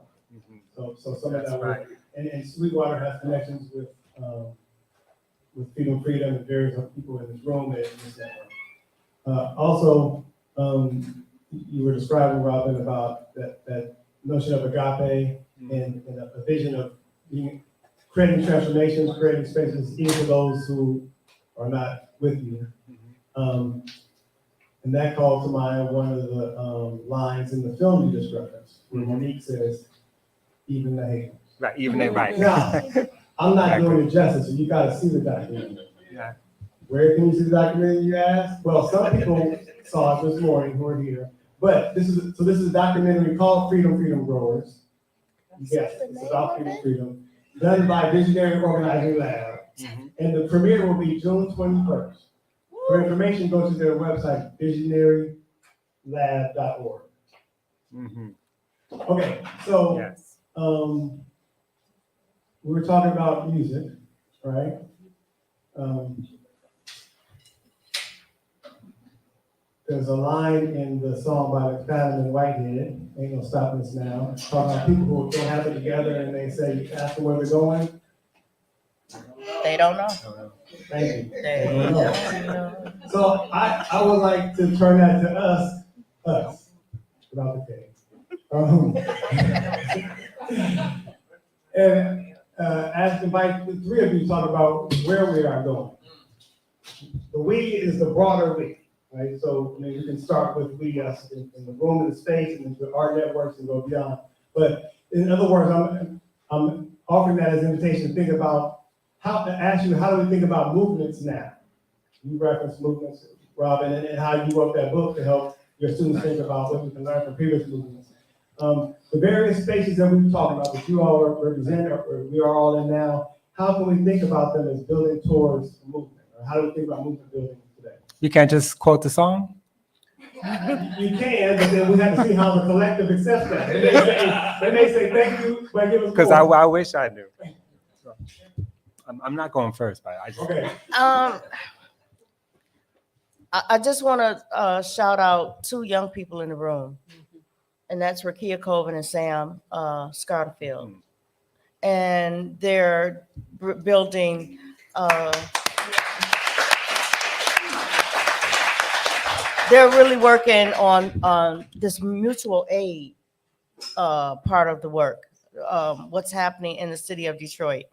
So some of that work, and Sweetwater has connections with Freedom and various other people in this room and this network. Also, you were describing, Robin, about that notion of agape and a vision of creating transformations, creating spaces even for those who are not with you. And that called to mind one of the lines in the film you just referenced, where Monique says, even the haters. Right, even they right. Now, I'm not doing it justice, so you gotta see the documentary. Yeah. Where can you see the documentary, you ask? Well, some people saw it this morning who are here, but this is a documentary called Freedom Growers. Yes, it's about freedom, done by Visionary Organizing Lab. And the premiere will be June 21st. For information, go to their website, visionarylab.org. Okay, so Yes. we were talking about music, right? There's a line in the song by the Fallon and Whitehead, Ain't No Stopping Us Now, talking about people who don't have it together and they say, ask them where they're going. They don't know. Thank you. They don't know. don't know. So I would like to turn that to us, without the K. And invite the three of you to talk about where we are going. The we is the broader we, right? So I mean, we can start with we, us, in the room, in the space, and into our networks and go beyond. But in other words, I'm offering that as an invitation to think about how to ask you, how do we think about movements now? You referenced movements, Robin, and how you wrote that book to help your students think about what we can learn from previous movements. The various spaces that we've talked about, that you all represent, or we are all in now, how can we think about them as building towards a movement? Or how do we think about movement building today? You can't just quote the song? You can, but then we have to see how the collective accepts that. They may say thank you, but give us Because more. I wish I knew. I'm not going first, but I just. Okay. I just want to shout out two young people in the room, and that's Rakia Colvin and Sam Scarterfield. And they're building they're really working on this mutual aid part of the work, what's happening in the city of Detroit.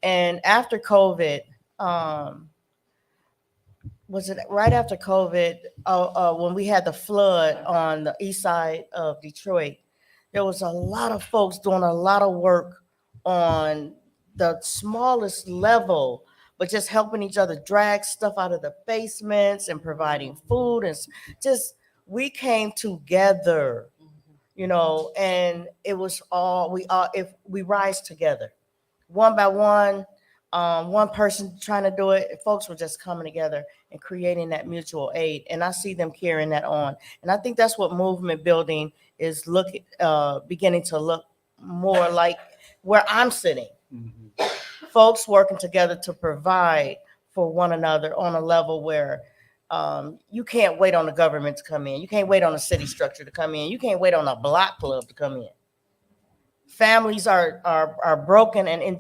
And after COVID, was it right after COVID, when we had the flood on the east side of Detroit, there was a lot of folks doing a lot of work on the smallest level, but just helping each other drag stuff out of the basements and providing food. And just, we came together, you know, and it was all, if we rise together, one by one, one person trying to do it, folks were just coming together and creating that mutual aid. And I see them carrying that on. And I think that's what movement building is beginning to look more like where I'm sitting. Folks working together to provide for one another on a level where you can't wait on the government to come in. You can't wait on a city structure to come in. You can't wait on a block club to come in. Families are broken and in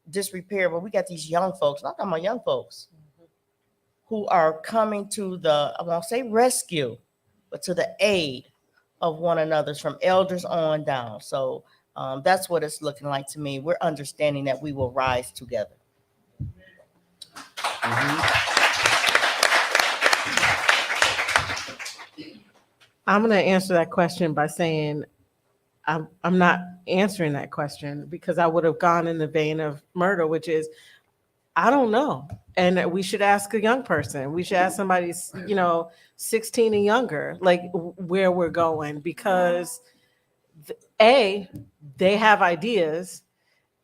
disrepair, but we got these young folks, not talking about young folks, who are coming to I won't say rescue, but to the aid of one another, from elders on down. So that's what it's looking like to me. We're understanding that we will rise together. I'm going to answer that question by saying I'm not answering that question, because I would have gone in the vein of murder, which is, I don't know. And we should ask a young person. We should ask somebody, 16 and younger, like where we're going, because A, they have ideas,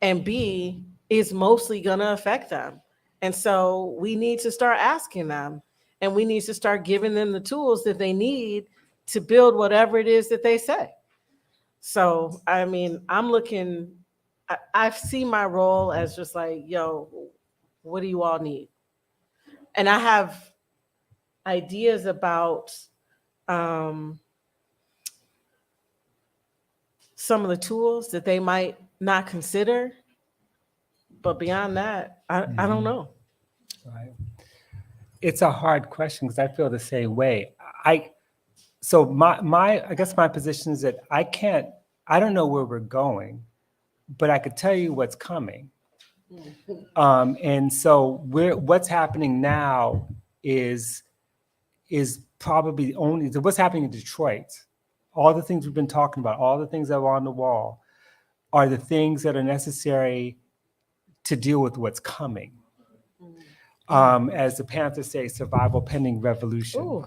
and B, is mostly going to affect them. And so we need to start asking them, and we need to start giving them the tools that they need to build whatever it is that they say. So, I mean, I see my role as just like, yo, what do you all need? And I have ideas about some of the tools that they might not consider. But beyond that, I don't know. Right. It's a hard question, because I feel the same way. I guess my position is that I don't know where we're going, but I could tell you what's coming. And so what's happening now is probably what's happening in Detroit. All the things we've been talking about, all the things that are on the wall, are the things that are necessary to deal with what's coming. As the Panthers say, survival pending revolution.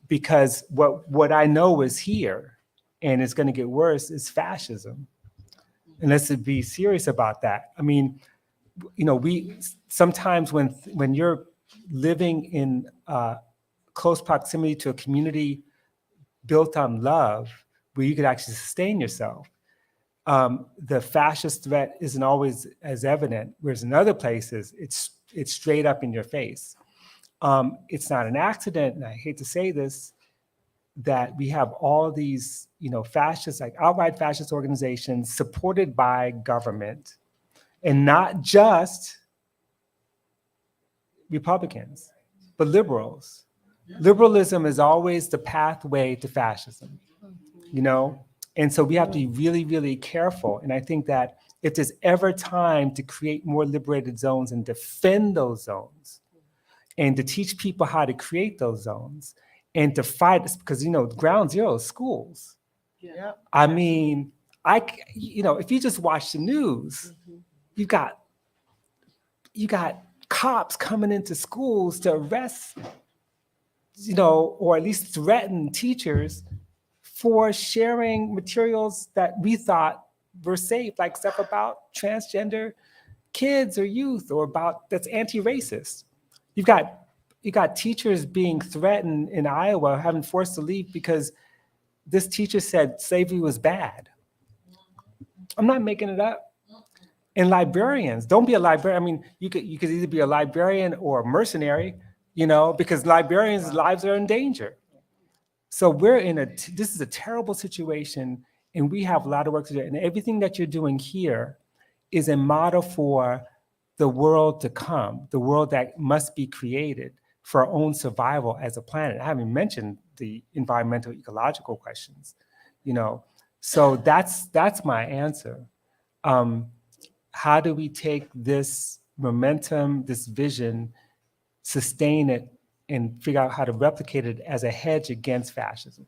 Because what I know is here, and it's going to get worse, is fascism. And let's be serious about that. I mean, we sometimes when you're living in close proximity to a community built on love, where you could actually sustain yourself, the fascist threat isn't always as evident, whereas in other places, it's straight up in your face. It's not an accident, and I hate to say this, that we have all these, fascist, like outright fascist organizations supported by government, and not just Republicans, but liberals. Liberalism is always the pathway to fascism, And so we have to be really, really careful. And I think that if there's ever time to create more liberated zones and defend those zones, and to teach people how to create those zones, and to fight, because ground zero is schools. Yeah. I mean, if you just watch the news, you got cops coming into schools to arrest, or at least threaten teachers for sharing materials that we thought were safe, like stuff about transgender kids or youth, or that's anti-racist. You got teachers being threatened in Iowa, having forced to leave because this teacher said slavery was bad. I'm not making it up. And librarians, don't be a librarian. I mean, you could either be a librarian or a mercenary, because librarians' lives are in danger. So this is a terrible situation, and we have a lot of work to do. And everything that you're doing here is a model for the world to come, the world that must be created for our own survival as a planet. I haven't mentioned the environmental, ecological questions, So that's my answer. How do we take this momentum, this vision, sustain it, and figure out how to replicate it as a hedge against fascism?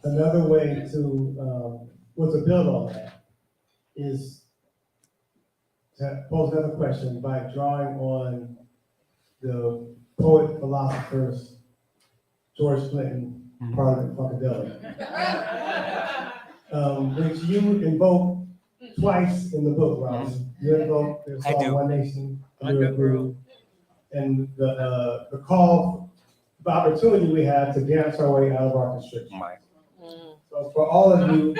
Another way to build on that is to pose another question by drawing on the poet philosophers George Clinton, Parliament Funkadelic, which you invoke twice in the book, Robin. You invoke the song One Nation Under a Groove, and the call, the opportunity we have to dance our way out of our constriction. So for all of you,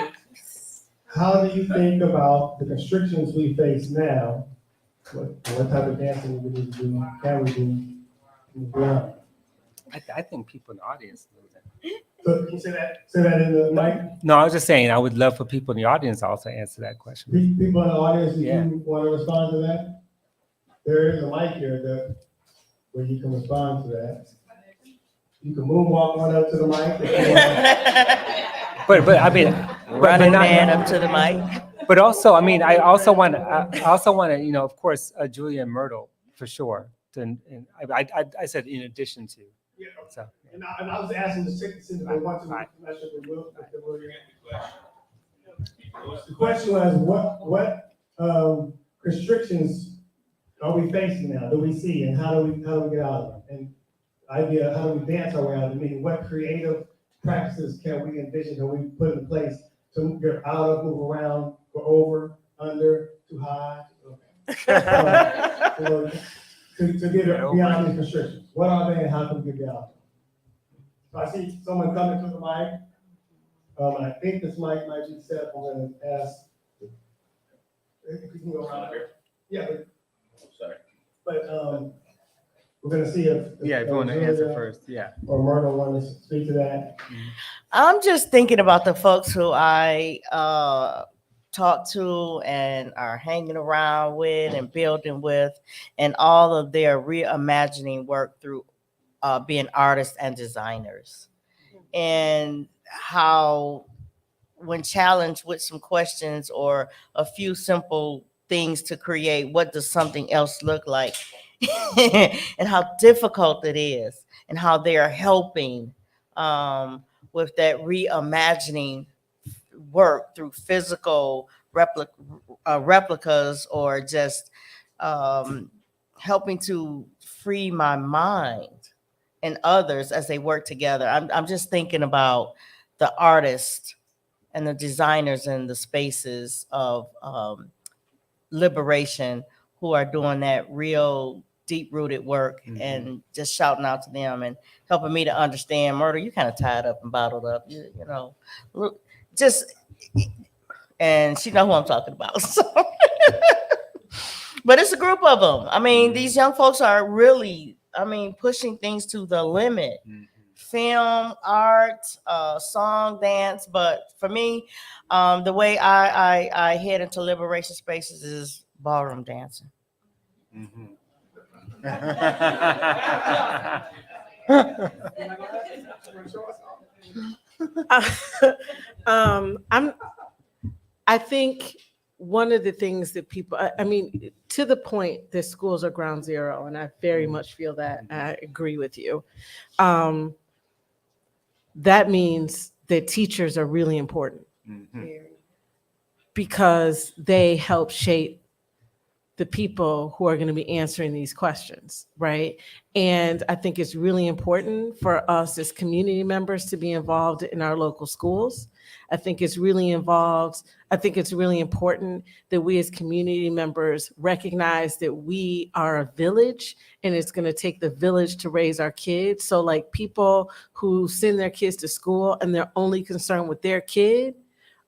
how do you think about the constrictions we face now? What type of dancing we need to do, can we do, and beyond? I think people in the audience know that. So can you say that in the mic? No, I was just saying, I would love for people in the audience to also answer that question. People in the audience, do you want to respond to that? There is a mic here where you can respond to that. You can moonwalk one up to the mic. But I mean, Running man up to the mic. But also, I mean, I also want to, of course, Julia and Myrtle for sure. And I said in addition to. Yeah. So, And I was asking the citizens if they want to, I'm not sure if they will, but they will. The question was, what restrictions are we facing now? Do we see, and how do we get out of them? And idea, how do we dance our way out of them? I mean, what creative practices can we envision, can we put in place to get out of, move around, go over, under, too high? To get beyond these restrictions. What are they and how can we get beyond? So I see someone coming to the mic. I think this mic might be set. I'm going to ask. If we can go around here. Yeah, but we're going to see if if you want to answer first, or Myrtle want to speak to that. I'm just thinking about the folks who I talk to and are hanging around with and building with, and all of their reimagining work through being artists and designers, and how when challenged with some questions or a few simple things to create, what does something else look like? And how difficult it is, and how they are helping with that reimagining work through physical replicas, or just helping to free my mind and others as they work together. I'm just thinking about the artists and the designers in the spaces of liberation who are doing that real deep-rooted work, and just shouting out to them and helping me to understand, Myrtle, you kind of tied up and bottled up, you know, look, just, and she know who I'm talking about. So. But it's a group of them. I mean, these young folks are really, I mean, pushing things to the limit. Film, art, song, dance. But for me, the way I head into liberation spaces is ballroom dancing. I think one of the things that people, I mean, to the point that schools are ground zero, and I very much feel that. I agree with you. That means that teachers are really important because they help shape the people who are going to be answering these questions, right? And I think it's really important for us as community members to be involved in our local schools. I think it's really important that we as community members recognize that we are a village, and it's going to take the village to raise our kids. So like people who send their kids to school and they're only concerned with their kid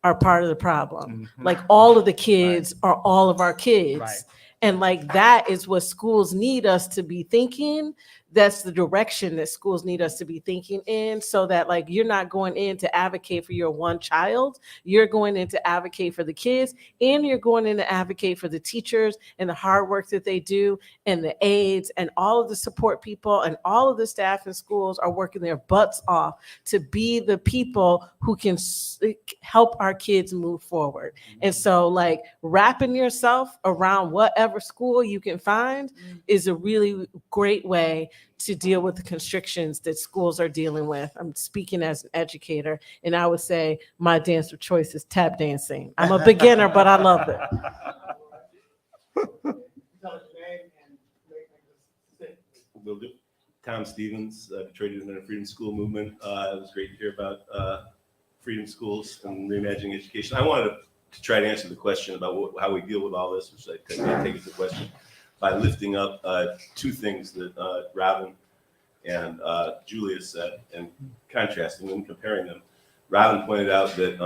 are part of the problem. Like all of the kids are all of our kids. Right. And like that is what schools need us to be thinking. That's the direction that schools need us to be thinking in, so that like you're not going in to advocate for your one child, you're going in to advocate for the kids, and you're going in to advocate for the teachers and the hard work that they do, and the aides and all of the support people and all of the staff in schools are working their butts off to be the people who can help our kids move forward. And so like wrapping yourself around whatever school you can find is a really great way to deal with the constrictions that schools are dealing with. I'm speaking as an educator, and I would say my dance of choice is tap dancing. I'm a beginner, but I love it. Will do. Tom Stevens, Detroit Independent Freedom School Movement. It was great to hear about freedom schools and reimagining education. I wanted to try to answer the question about how we deal with all this, which I take as a question, by lifting up two things that Robin and Julia said, and contrasting them, comparing them. Robin pointed out that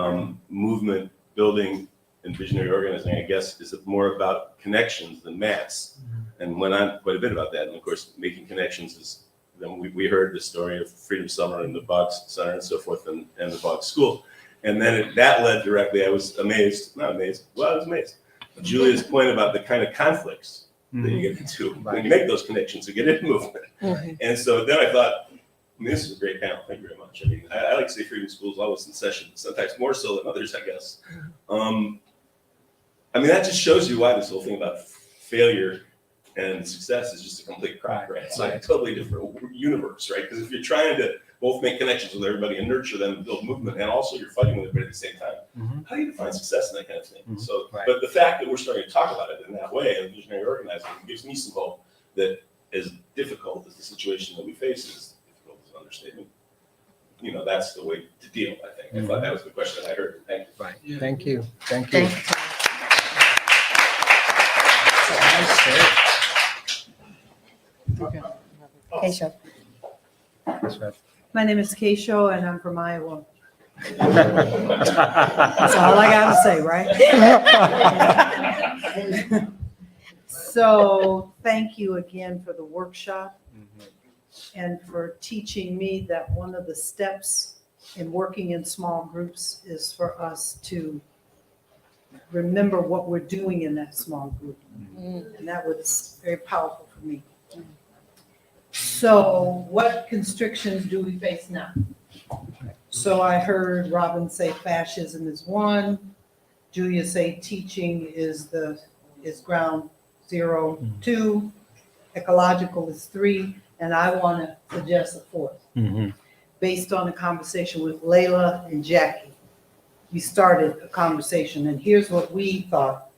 movement building and visionary organizing, I guess, is more about connections than mass. And went on quite a bit about that. And of course, making connections is, then we heard the story of Freedom Summer and the Boggs Center and so forth, and the Boggs School. And then that led directly, I was amazed, not amazed, well, I was amazed. Julia's point about the kind of conflicts that you get into when you make those connections to get into movement. And so then I thought, I mean, this is a great panel. Thank you very much. I mean, I like to say freedom schools always in session, sometimes more so than others, I guess. I mean, that just shows you why this whole thing about failure and success is just a complete crock, right? It's like a totally different universe, right? Because if you're trying to both make connections with everybody and nurture them and build movement, and also you're fighting with everybody at the same time, how do you define success in that kind of thing? So, but the fact that we're starting to talk about it in that way, and visionary organizing, gives me some hope that as difficult as the situation that we face is, difficult as an understatement, you know, that's the way to deal, I think. I thought that was the question I heard. Thank you. Right. Thank you. Thank you. Okay, Keisha. That's right. My name is Keisha, and I'm from Iowa. That's all I got to say, right? So thank you again for the workshop and for teaching me that one of the steps in working in small groups is for us to remember what we're doing in that small group. And that was very powerful for me. So what constrictions do we face now? So I heard Robin say fascism is one, Julia say teaching is ground zero, two, ecological is three, and I want to suggest a fourth. Based on a conversation with Layla and Jackie, we started a conversation, and here's what we thought.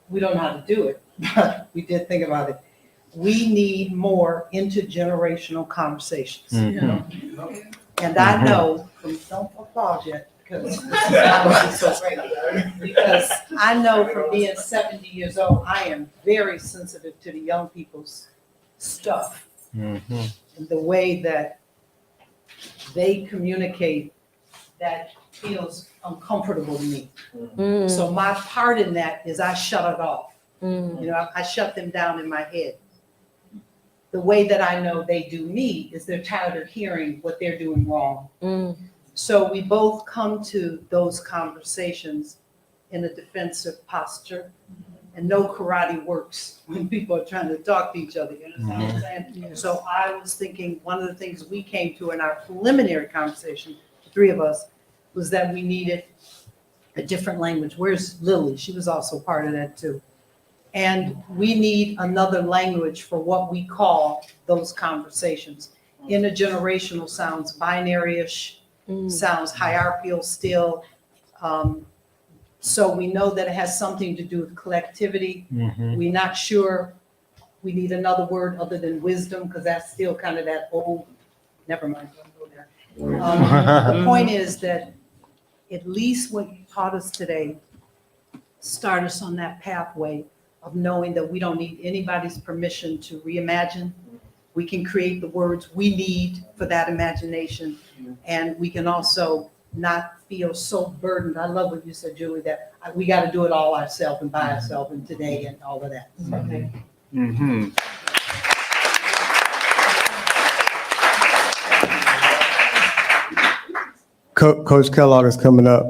We don't know how to do it, but we did think about it. We need more intergenerational conversations. And I know, don't applause yet, because this is not gonna be so great. Because I know from being 70 years old, I am very sensitive to the young people's stuff. Mhm. And the way that they communicate, that feels uncomfortable to me. So my part in that is I shut it off. You know, I shut them down in my head. The way that I know they do me is they're tired of hearing what they're doing wrong. So we both come to those conversations in a defensive posture. And no karate works when people are trying to talk to each other, you understand what I'm saying? So I was thinking, one of the things we came to in our preliminary conversation, the three of us, was that we needed a different language. Where's Lily? She was also part of that too. And we need another language for what we call those conversations. Intergenerational sounds binary-ish, sounds hierarchical still. So we know that it has something to do with collectivity. Mhm. We're not sure, we need another word other than wisdom, because that's still kind of that old, never mind, don't go there. The point is that at least what you taught us today, start us on that pathway of knowing that we don't need anybody's permission to reimagine. We can create the words we need for that imagination. And we can also not feel so burdened. I love what you said, Julie, that we got to do it all ourselves and by ourselves and today and all of that. Okay. Mhm. Coach Kellogg is coming up.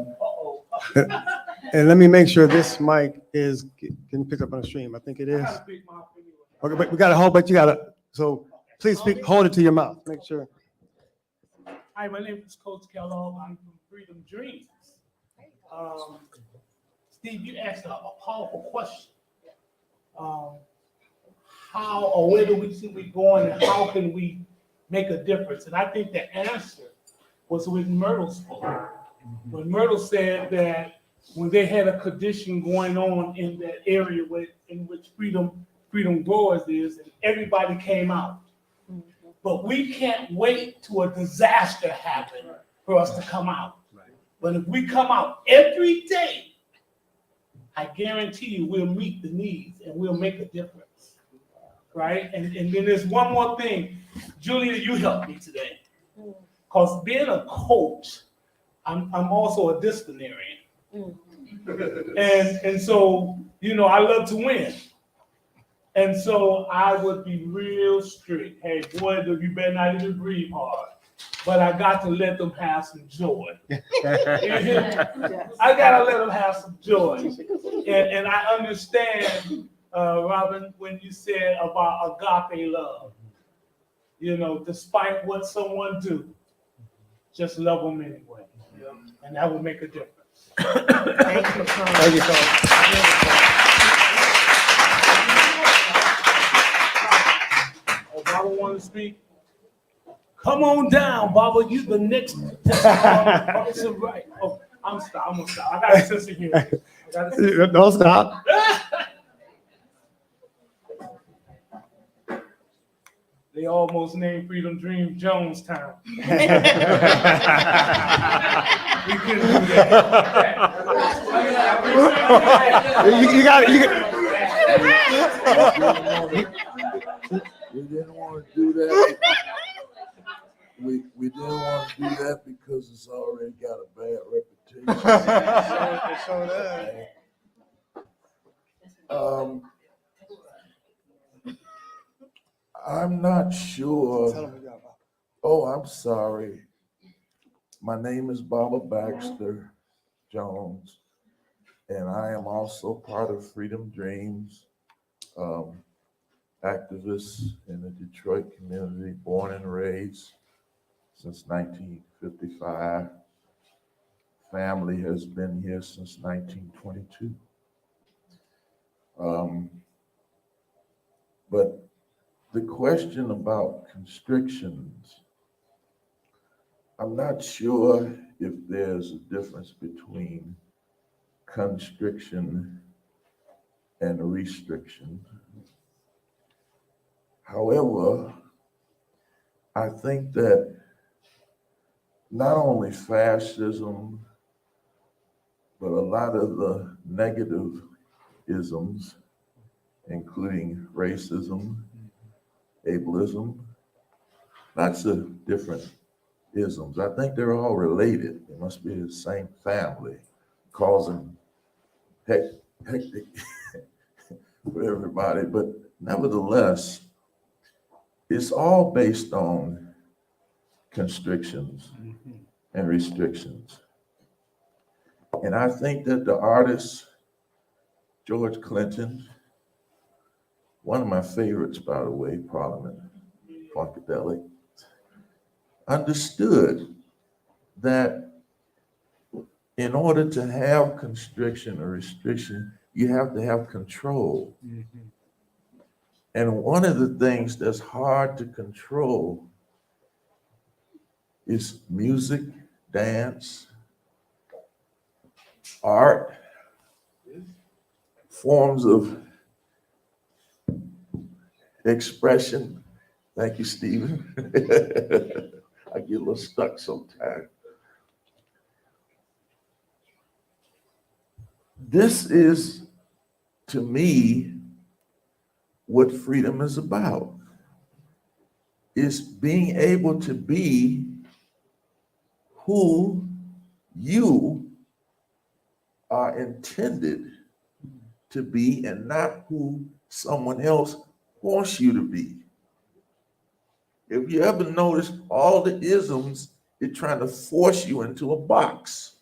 And let me make sure this mic is getting picked up on the stream. I think it is. Okay, but we got to hold, but you got to, so please speak, hold it to your mouth, make sure. Hi, my name is Coach Kellogg. I'm from Freedom Dreams. Steve, you asked a powerful question. How or where do we see we going and how can we make a difference? And I think the answer was with Myrtle's book. When Myrtle said that when they had a condition going on in that area in which Freedom Growers is, and everybody came out. But we can't wait till a disaster happens for us to come out. But if we come out every day, I guarantee you we'll meet the needs and we'll make a difference, right? And then there's one more thing. Julia, you helped me today. Because being a coach, I'm also a disciplinarian. And so, you know, I love to win. And so I would be real strict. Hey, boy, you better not even breathe hard. But I got to let them have some joy. I got to let them have some joy. And I understand, Robin, when you said about agape love. You know, despite what someone do, just love them anyway. And that will make a difference. Thank you, Coach. Thank you, Coach. Oh, Baba want to speak? Come on down, Baba. You the next. Right. Oh, I'm gonna stop. I got a sense of humor. Don't stop. They almost named Freedom Dreams Jonestown. We couldn't do that. You got it. We didn't want to do that. We didn't want to do that because it's already got a bad reputation. I'm not sure. Oh, I'm sorry. My name is Baba Baxter Jones, and I am also part of Freedom Dreams, activist in the Detroit community, born and raised since 1955. Family has been here since 1922. But the question about constrictions, I'm not sure if there's a difference between constriction and restriction. However, I think that not only fascism but a lot of the negative isms, including racism, ableism, lots of different isms. I think they're all related. They must be the same family, causing hectic for everybody. But nevertheless, it's all based on constrictions and restrictions. And I think that the artist, George Clinton, one of my favorites, by the way, Parliament Funkadelic, understood that in order to have constriction or restriction, you have to have control. And one of the things that's hard to control is music, dance, art, forms of expression. Thank you, Stephen. I get a little stuck sometimes. This is, to me, what freedom is about. Is being able to be who you are intended to be and not who someone else wants you to be. If you ever notice, all the isms, they're trying to force you into a box.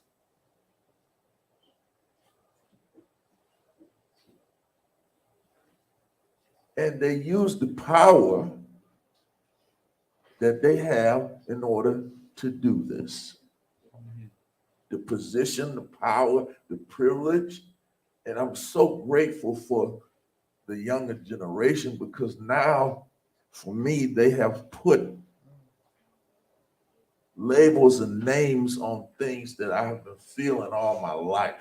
And they use the power that they have in order to do this. The position, the power, the privilege. And I'm so grateful for the younger generation because now, for me, they have put labels and names on things that I have been feeling all my life.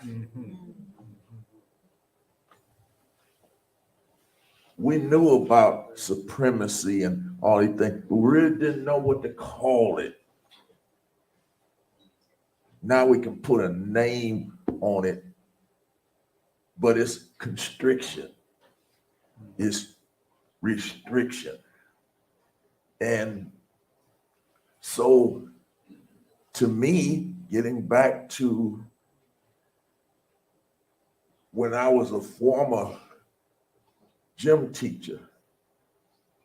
We knew about supremacy and all these things, but we really didn't know what to call it. Now we can put a name on it, but it's constriction, it's restriction. And so, to me, getting back to when I was a former gym teacher,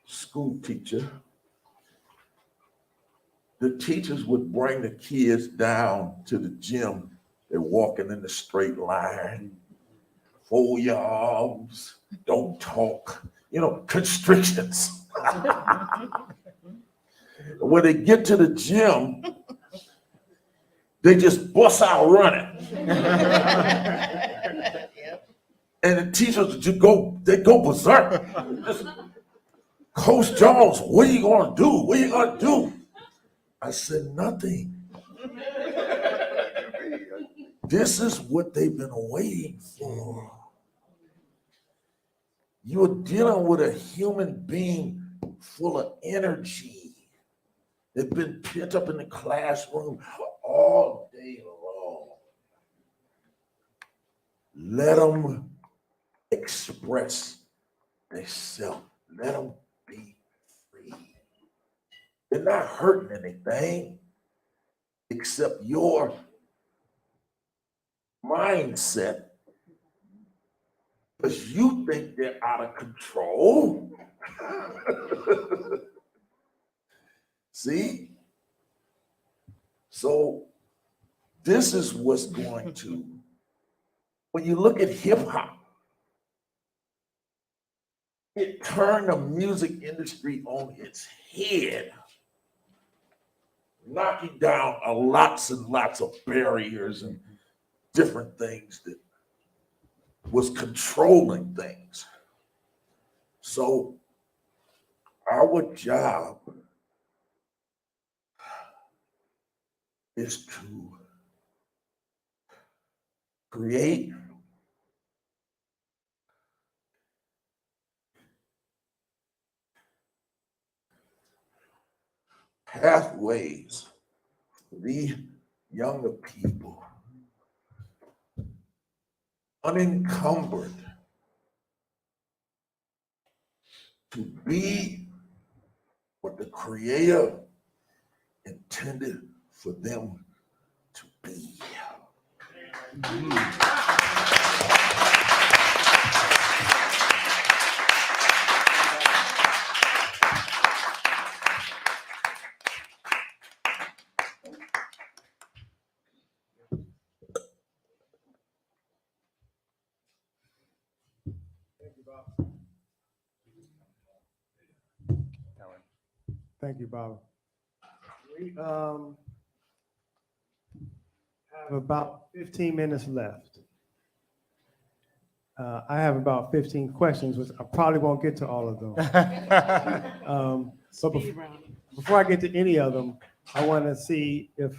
school teacher, the teachers would bring the kids down to the gym. They're walking in the straight line, fold your arms, don't talk, constrictions. When they get to the gym, they just bust out running. And the teachers just go berserk. Coach Jones, what are you gonna do? What are you gonna do? I said, nothing. This is what they've been waiting for. You're dealing with a human being full of energy. They've been pent up in the classroom all day long. Let them express themselves. Let them be free. They're not hurting anything except your mindset because you think they're out of control. See? So this is what's going to, when you look at hip hop, it turned the music industry on its head, knocking down lots and lots of barriers and different things that was controlling things. So our job is to create pathways for these younger people unencumbered to be what the Creator intended for them to be. Thank you, Bob. We have about 15 minutes left. I have about 15 questions, which I probably won't get to all of them. So before I get to any of them, I want to see if,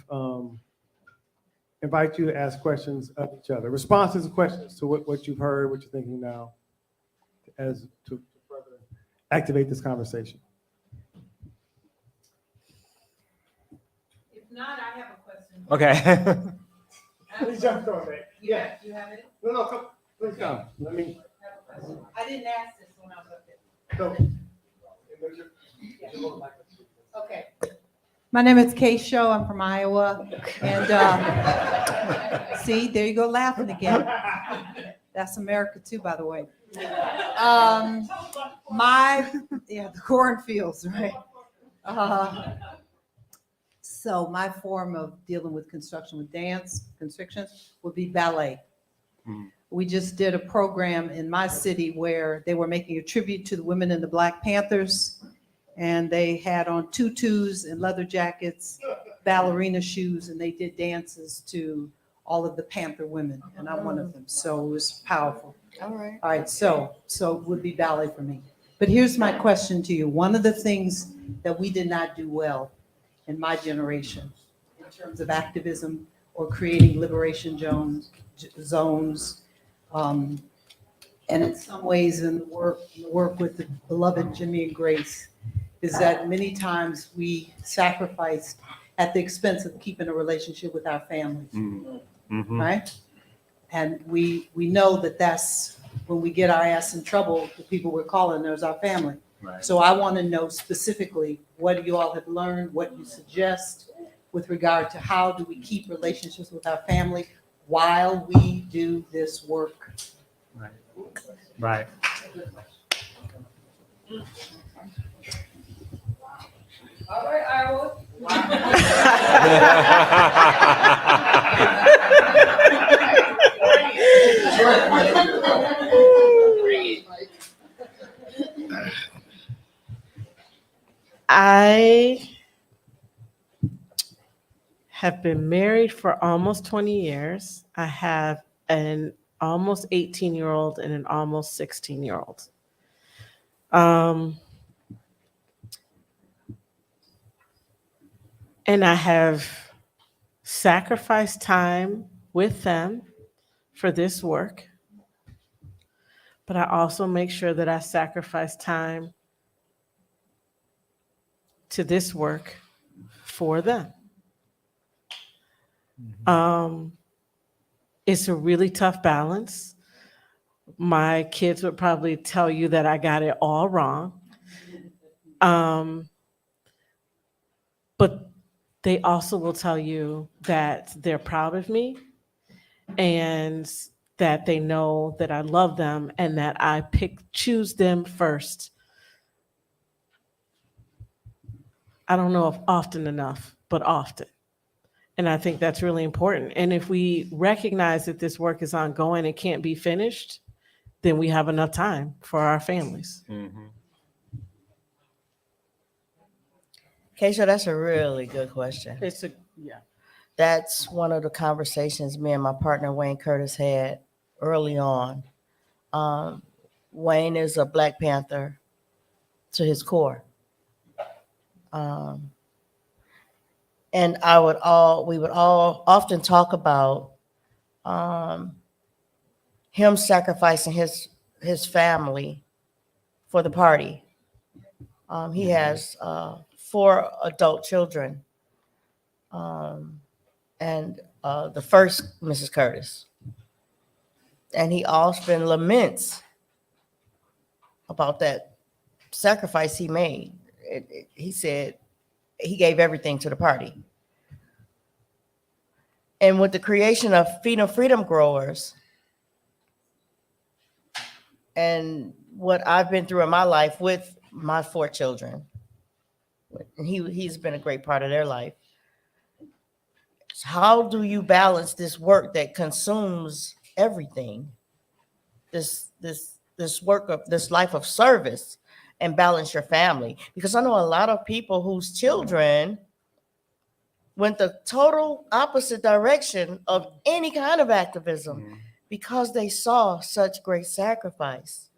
invite you to ask questions of each other, responses to questions to what you've heard, what you're thinking now, as to further activate this conversation. If not, I have a question. Okay. Please jump on that. Yeah. You have it? No, come, please come. Let me. I didn't ask this when I was up there. Go. Okay. My name is Kay Show. I'm from Iowa. And see, there you go laughing again. That's America too, by the way. The cornfields, right? So my form of dealing with construction with dance, constrictions, would be ballet. We just did a program in my city where they were making a tribute to the women in the Black Panthers. And they had on tutus and leather jackets, ballerina shoes, and they did dances to all of the Panther women. And I'm one of them. So it was powerful. All right. All right, so it would be ballet for me. But here's my question to you. One of the things that we did not do well in my generation in terms of activism or creating liberation zones, and in some ways in the work with the beloved Jimmy and Grace, is that many times we sacrificed at the expense of keeping a relationship with our families, right? And we know that that's when we get our ass in trouble, the people we're calling, there's our family. Right. So I want to know specifically what you all have learned, what you suggest with regard to how do we keep relationships with our family while we do this work. Right. Right. All right, Iowa. I have been married for almost 20 years. I have an almost 18-year-old and an almost 16-year-old. And I have sacrificed time with them for this work, but I also make sure that I sacrifice time to this work for them. It's a really tough balance. My kids would probably tell you that I got it all wrong. But they also will tell you that they're proud of me and that they know that I love them and that I choose them first. I don't know if often enough, but often. And I think that's really important. And if we recognize that this work is ongoing and can't be finished, then we have enough time for our families. Keisha, that's a really good question. Yeah. That's one of the conversations me and my partner Wayne Curtis had early on. Wayne is a Black Panther to his core. And we would all often talk about him sacrificing his family for the party. He has 4 adult children, and the first Mrs. Curtis. And he often laments about that sacrifice he made. He said he gave everything to the party. And with the creation of Freedom Growers and what I've been through in my life with my 4 children, he's been a great part of their life. How do you balance this work that consumes everything, this work of this life of service, and balance your family? Because I know a lot of people whose children went the total opposite direction of any kind of activism because they saw such great sacrifice.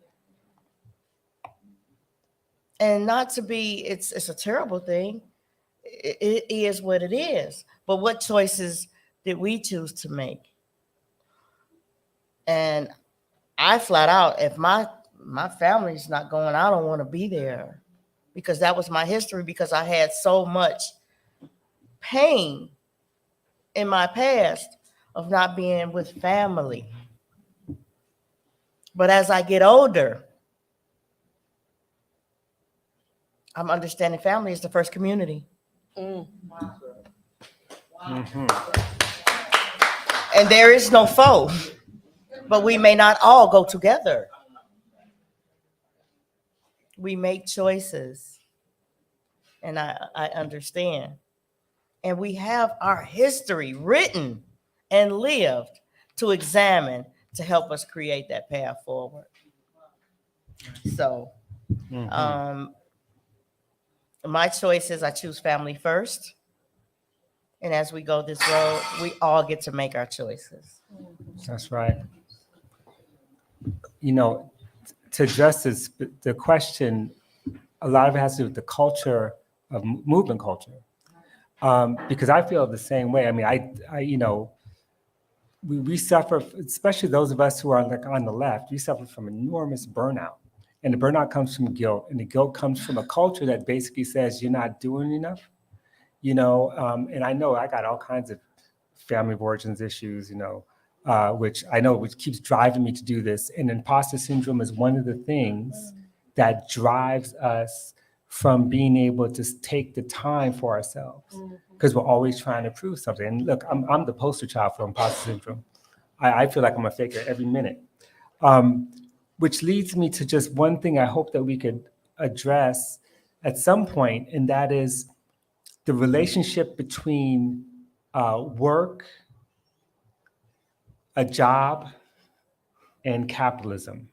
And not to be, it's a terrible thing. It is what it is. But what choices did we choose to make? And I flat out, if my family's not going, I don't want to be there, because that was my history, because I had so much pain in my past of not being with family. But as I get older, I'm understanding family is the first community. And there is no foe, but we may not all go together. We make choices, and I understand. And we have our history written and lived to examine, to help us create that path forward. So, my choice is I choose family first. And as we go this road, we all get to make our choices. That's right. You know, to address this, the question, a lot of it has to do with the culture of movement culture. Because I feel the same way. I mean, I you know, we suffer, especially those of us who are on the left, we suffer from enormous burnout. And the burnout comes from guilt. And the guilt comes from a culture that basically says you're not doing enough. You know, and I know I got all kinds of family of origins issues, you know, which keeps driving me to do this. And imposter syndrome is one of the things that drives us from being able to take the time for ourselves, because we're always trying to prove something. And look, I'm the poster child for imposter syndrome. I feel like I'm a faker every minute, which leads me to just one thing I hope that we could address at some point, and that is the relationship between work, a job, and capitalism.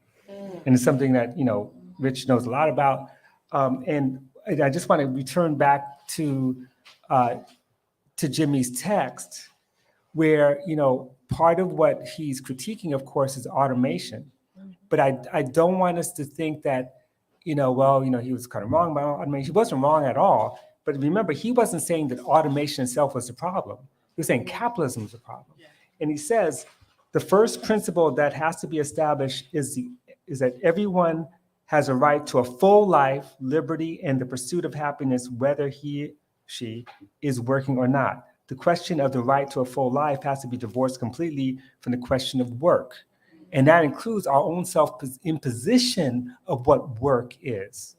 And it's something that, you know, Rich knows a lot about. And I just want to return back to Jimmy's text, where, you know, part of what he's critiquing, of course, is automation. But I don't want us to think that, you know, well, you know, he was kind of wrong about automation. He wasn't wrong at all. But remember, he wasn't saying that automation itself was the problem. He was saying capitalism was the problem. And he says the first principle that has to be established is that everyone has a right to a full life, liberty, and the pursuit of happiness, whether she is working or not. The question of the right to a full life has to be divorced completely from the question of work. And that includes our own self-imposition of what work is,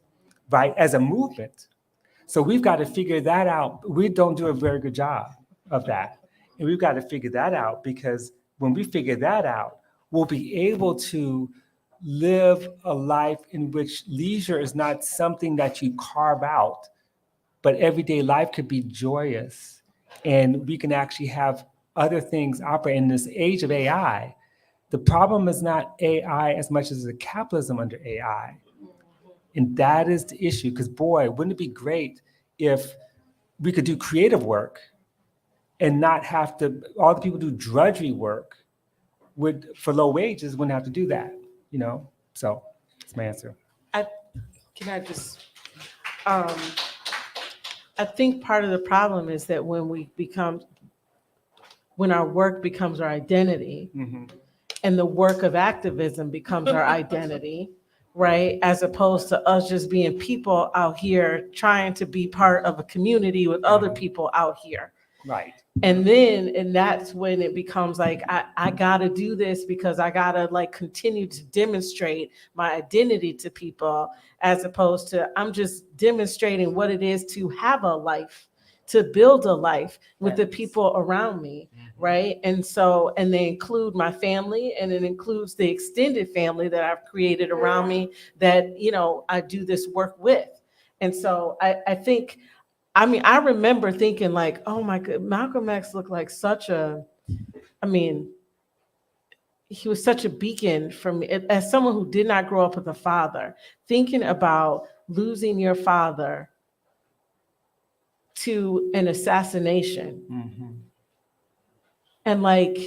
right, as a movement. So we've got to figure that out. We don't do a very good job of that. And we've got to figure that out, because when we figure that out, we'll be able to live a life in which leisure is not something that you carve out, but everyday life could be joyous. And we can actually have other things operate in this age of AI. The problem is not AI as much as the capitalism under AI. And that is the issue, because boy, wouldn't it be great if we could do creative work and not have to, all the people who do drudgery work for low wages wouldn't have to do that, you know? So that's my answer. I think part of the problem is that when our work becomes our identity, and the work of activism becomes our identity, right? As opposed to us just being people out here trying to be part of a community with other people out here. Right. And that's when it becomes like, I gotta do this because I gotta like continue to demonstrate my identity to people, as opposed to I'm just demonstrating what it is to have a life, to build a life with the people around me, right? And so, and they include my family, and it includes the extended family that I've created around me that, you know, I do this work with. And so I think, I mean, I remember thinking like, oh my God, Malcolm X looked like such a, I mean, he was such a beacon for me as someone who did not grow up with a father, thinking about losing your father to an assassination. Mm-hmm. And like,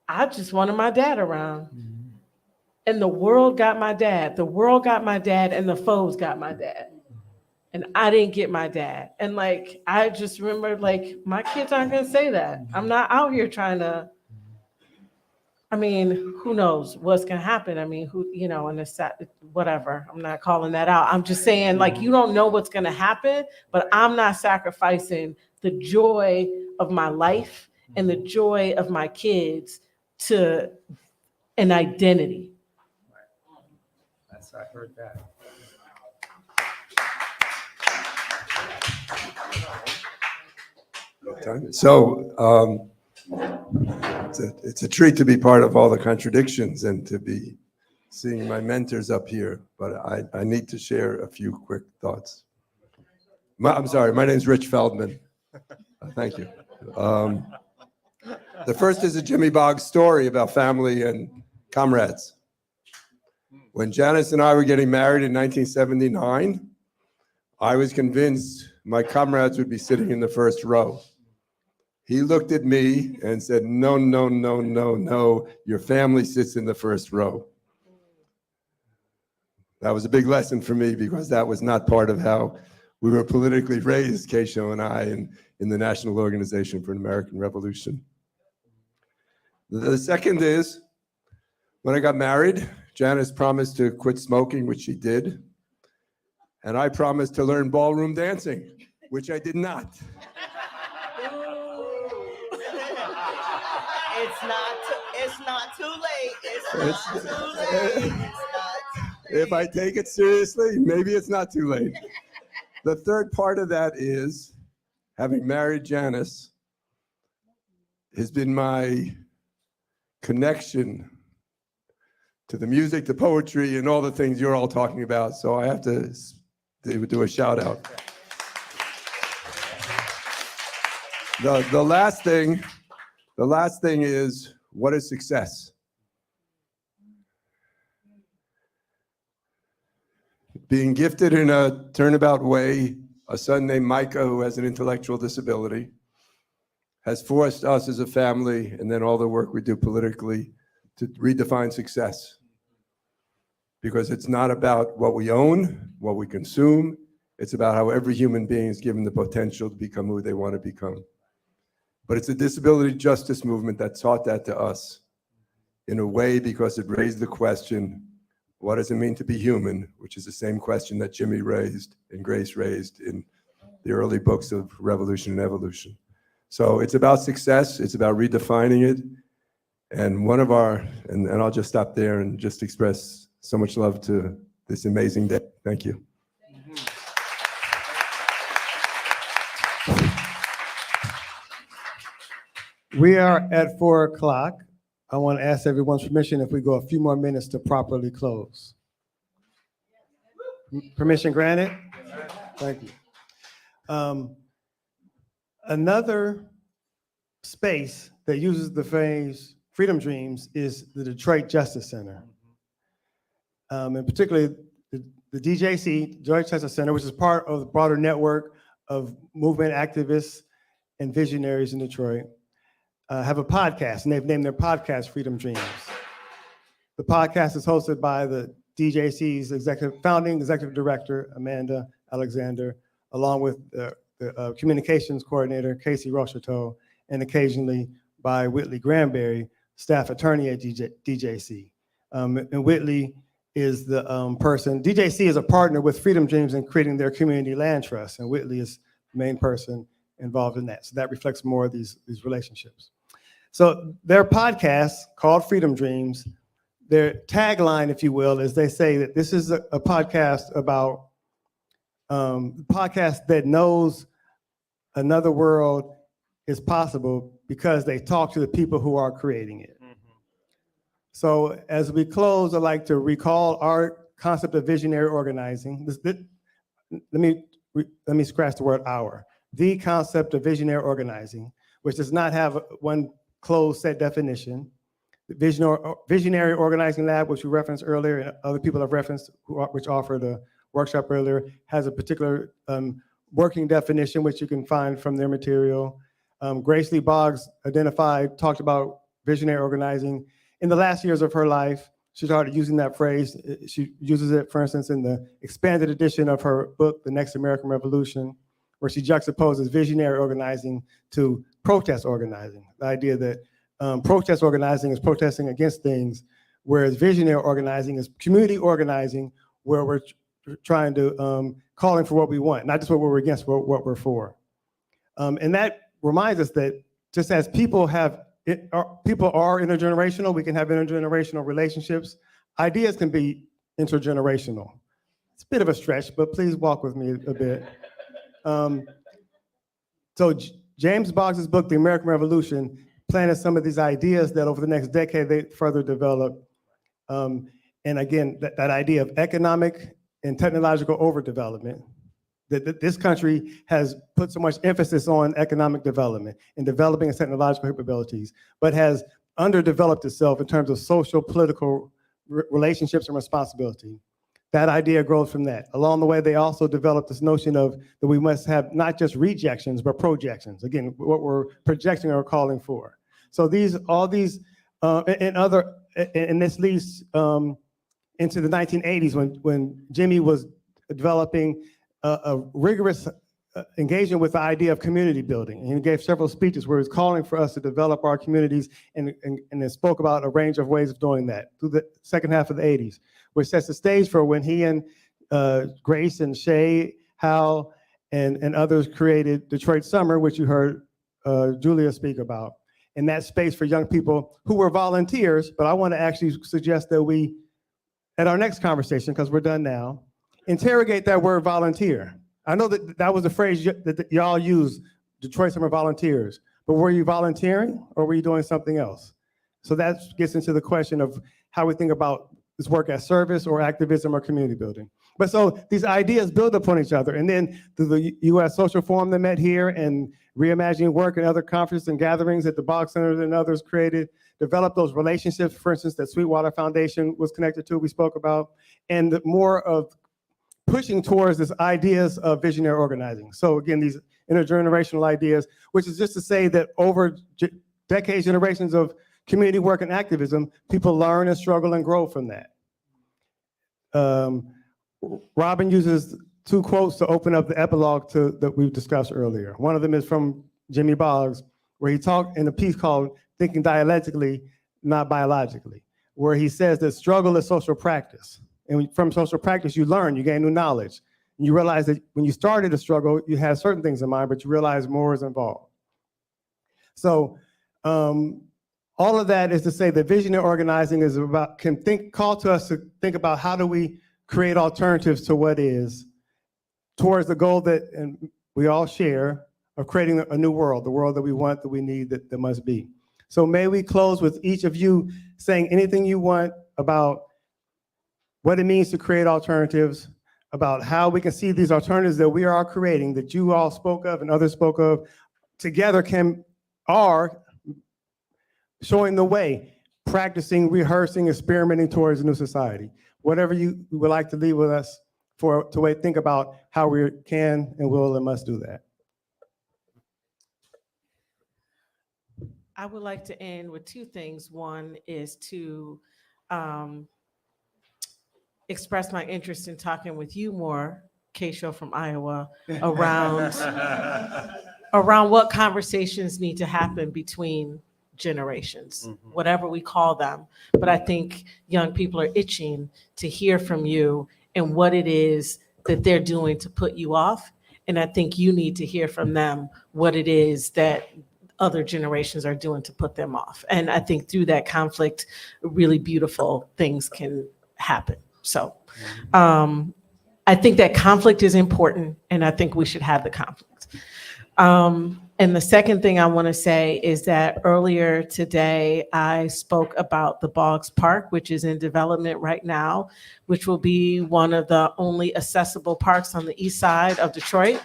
I just wanted my dad around. Mm-hmm. And the world got my dad. The world got my dad, and the foes got my dad. And I didn't get my dad. And like, I just remember like, my kids aren't gonna say that. I'm not out here trying to, I mean, who knows what's gonna happen? I mean, who, you know, and it's whatever. I'm not calling that out. I'm just saying like, you don't know what's gonna happen, but I'm not sacrificing the joy of my life and the joy of my kids to an identity. That's, I heard that. So it's a treat to be part of all the contradictions and to be seeing my mentors up here, but I need to share a few quick thoughts. I'm sorry, my name's Rich Feldman. Thank you. The first is a Jimmy Boggs story about family and comrades. When Janice and I were getting married in 1979, I was convinced my comrades would be sitting in the first row. He looked at me and said, no, no, no, no, no, your family sits in the first row. That was a big lesson for me because that was not part of how we were politically raised, Keisho and I, in the National Organization for an American Revolution. The second is, when I got married, Janice promised to quit smoking, which she did. And I promised to learn ballroom dancing, which I did not. It's not too late. It's not too late. If I take it seriously, maybe it's not too late. The third part of that is, having married Janice has been my connection to the music, the poetry, and all the things you're all talking about. So I have to do a shout out. The last thing is, what is success? Being gifted in a turnabout way, a son named Micah who has an intellectual disability, has forced us as a family, and then all the work we do politically, to redefine success. Because it's not about what we own, what we consume, it's about how every human being is given the potential to become who they want to become. But it's a disability justice movement that taught that to us in a way because it raised the question, what does it mean to be human? Which is the same question that Jimmy raised and Grace raised in the early books of Revolution and Evolution. So it's about success, it's about redefining it. And one of our, and I'll just stop there and just express so much love to this amazing day. Thank you. We are at 4 o'clock. I want to ask everyone's permission if we go a few more minutes to properly close. Permission granted? Thank you. Another space that uses the phrase Freedom Dreams is the Detroit Justice Center. And particularly the DJC, Detroit Justice Center, which is part of the broader network of movement activists and visionaries in Detroit, have a podcast, and they've named their podcast Freedom Dreams. The podcast is hosted by the DJC's founding executive director, Amanda Alexander, along with the communications coordinator, Casey Rocheteau, and occasionally by Whitley Granberry, staff attorney at DJC. And Whitley is the person, DJC is a partner with Freedom Dreams in creating their community land trust, and Whitley is the main person involved in that. So that reflects more of these relationships. So their podcast called Freedom Dreams, their tagline, if you will, is they say that this is a podcast about podcast that knows another world is possible because they talk to the people who are creating it. So as we close, I'd like to recall our concept of visionary organizing. Let me scratch the word our. The concept of visionary organizing, which does not have one closed set definition. The Visionary Organizing Lab, which we referenced earlier, and other people have referenced, which offered a workshop earlier, has a particular working definition, which you can find from their material. Grace Lee Boggs talked about visionary organizing. In the last years of her life, she started using that phrase. She uses it, for instance, in the expanded edition of her book, The Next American Revolution, where she juxtaposes visionary organizing to protest organizing. The idea that protest organizing is protesting against things, whereas visionary organizing is community organizing, where we're trying to calling for what we want, not just what we're against, but what we're for. And that reminds us that just as people are intergenerational, we can have intergenerational relationships. Ideas can be intergenerational. It's a bit of a stretch, but please walk with me a bit. So James Boggs' book, The American Revolution, planted some of these ideas that over the next decade they further developed. And again, that idea of economic and technological overdevelopment, that this country has put so much emphasis on economic development and developing its technological capabilities, but has underdeveloped itself in terms of social, political relationships and responsibility. That idea grows from that. Along the way, they also developed this notion of that we must have not just rejections, but projections. Again, what we're projecting or calling for. So all these, and this leads into the 1980s when Jimmy was developing a rigorous engagement with the idea of community building. And he gave several speeches where he was calling for us to develop our communities and then spoke about a range of ways of doing that through the second half of the 80s, which sets the stage for when he and Grace and Shay, Hal, and others created Detroit Summer, which you heard Julia speak about. And that space for young people who were volunteers, but I want to actually suggest that we, at our next conversation, because we're done now, interrogate that word volunteer. I know that was the phrase that y'all use, Detroit Summer volunteers, but were you volunteering or were you doing something else? So that gets into the question of how we think about this work as service or activism or community building. But so these ideas build upon each other. And then through the U.S. Social Forum that met here and Reimagining Work and other conferences and gatherings that the Boggs Center and others created, developed those relationships, for instance, that Sweetwater Foundation was connected to, we spoke about, and more of pushing towards this ideas of visionary organizing. So again, these intergenerational ideas, which is just to say that over decades, generations of community work and activism, people learn and struggle and grow from that. Robin uses two quotes to open up the epilogue that we've discussed earlier. One of them is from Jimmy Boggs, where he talked in a piece called Thinking Dialectically, Not Biologically, where he says that struggle is social practice. And from social practice, you learn, you gain new knowledge. And you realize that when you started a struggle, you had certain things in mind, but you realize more is involved. So all of that is to say that visionary organizing is about, call to us to think about how do we create alternatives to what is towards the goal that and we all share of creating a new world, the world that we want, that we need, that must be. So may we close with each of you saying anything you want about what it means to create alternatives, about how we can see these alternatives that we are creating, that you all spoke of and others spoke of, together are showing the way, practicing, rehearsing, experimenting towards a new society. Whatever you would like to leave with us to think about how we can and will and must do that. I would like to end with two things. One is to express my interest in talking with you more, Keisha from Iowa, around what conversations need to happen between generations, whatever we call them. But I think young people are itching to hear from you and what it is that they're doing to put you off And I think you need to hear from them what it is that other generations are doing to put them off. And I think through that conflict, really beautiful things can happen. So I think that conflict is important, and I think we should have the conflict. And the second thing I want to say is that earlier today, I spoke about the Boggs Park, which is in development right now, which will be one of the only accessible parks on the east side of Detroit.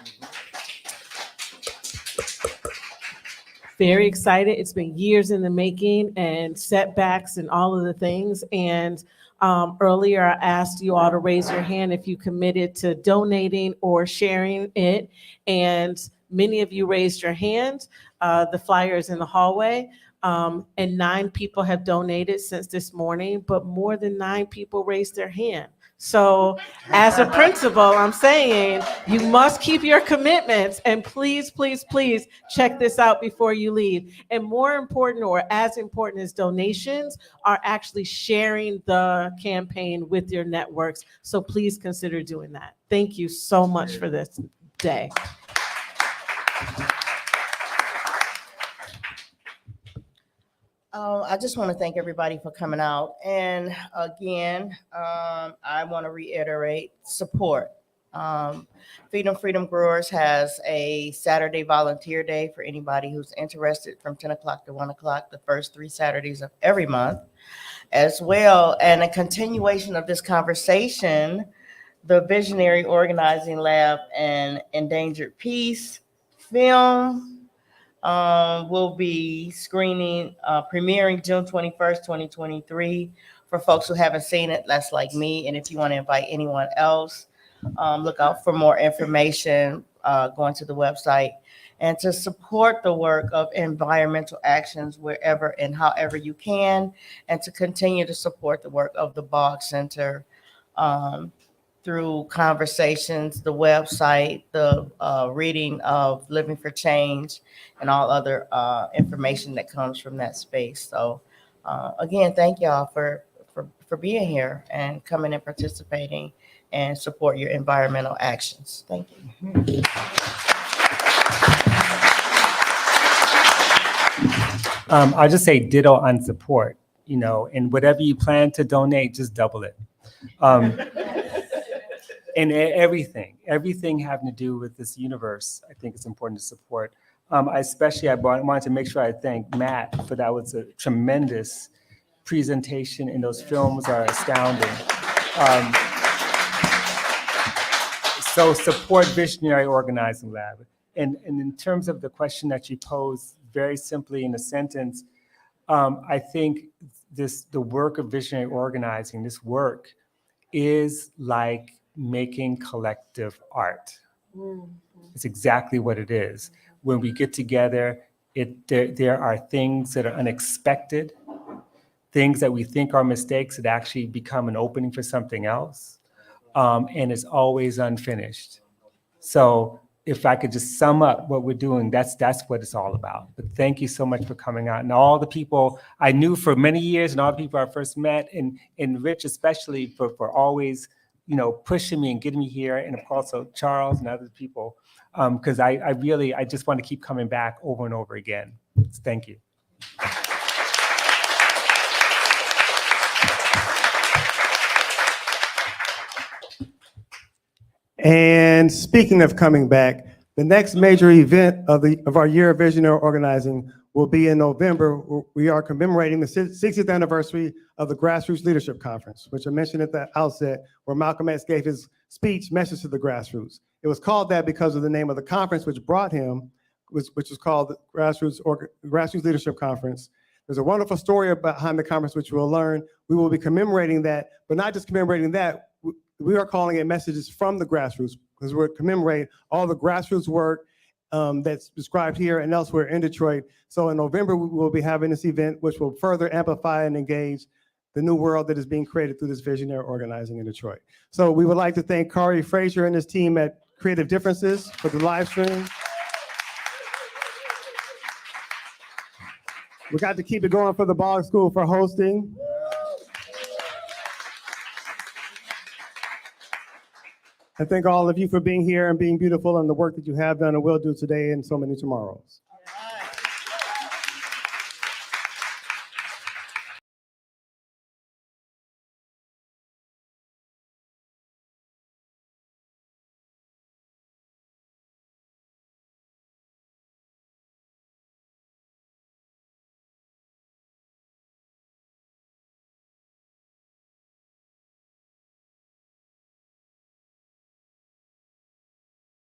Very excited. It's been years in the making and setbacks and all of the things. And earlier, I asked you all to raise your hand if you committed to donating or sharing it. And many of you raised your hand. The flyer is in the hallway. And 9 people have donated since this morning, but more than 9 people raised their hand. So as a principal, I'm saying you must keep your commitments, and please, please, please check this out before you leave. And more important, or as important as donations, are actually sharing the campaign with your networks. So please consider doing that. Thank you so much for this day. I just want to thank everybody for coming out. And again, I want to reiterate support. Freedom Growers has a Saturday volunteer day for anybody who's interested from 10 o'clock to 1 o'clock, the first 3 Saturdays of every month as well. And a continuation of this conversation, the Visionary Organizing Lab and Endangered Peace film will be premiering June 21st, 2023. For folks who haven't seen it, that's like me. And if you want to invite anyone else, look out for more information going to the website. And to support the work of environmental actions wherever and however you can, and to continue to support the work of the Boggs Center through conversations, the website, the reading of Living for Change, and all other information that comes from that space. So again, thank y'all for being here and coming and participating and support your environmental actions. Thank you. I'll just say ditto on support, and whatever you plan to donate, just double it. And everything having to do with this universe, I think it's important to support. I wanted to make sure I thank Matt for that. Was a tremendous presentation, and those films are astounding. So support Visionary Organizing Lab. And in terms of the question that you posed, very simply in a sentence, I think the work of visionary organizing, this work is like making collective art. It's exactly what it is. When we get together, there are things that are unexpected, things that we think are mistakes that actually become an opening for something else, and it's always unfinished. So if I could just sum up what we're doing, that's what it's all about. But thank you so much for coming out. And all the people I knew for many years, and all the people I first met, and Rich especially for always, pushing me and getting me here, and of course, also Charles and other people, because I just want to keep coming back over and over again. So thank you. And speaking of coming back, the next major event of our year of visionary organizing will be in November. We are commemorating the 60th anniversary of the Grassroots Leadership Conference, which I mentioned at the outset, where Malcolm X gave his speech, Message to the Grassroots. It was called that because of the name of the conference which brought him, which is called the Grassroots Leadership Conference. There's a wonderful story behind the conference, which we'll learn. We will be commemorating that, but not just commemorating that. We are calling it Messages from the Grassroots, because we're commemorating all the grassroots work that's described here and elsewhere in Detroit. So in November, we will be having this event, which will further amplify and engage the new world that is being created through this visionary organizing in Detroit. So we would like to thank Kari Frazier and his team at Creative Differences for the live stream. We got to keep it going for the Boggs School for hosting. I thank all of you for being here and being beautiful and the work that you have done and will do today and so many tomorrows.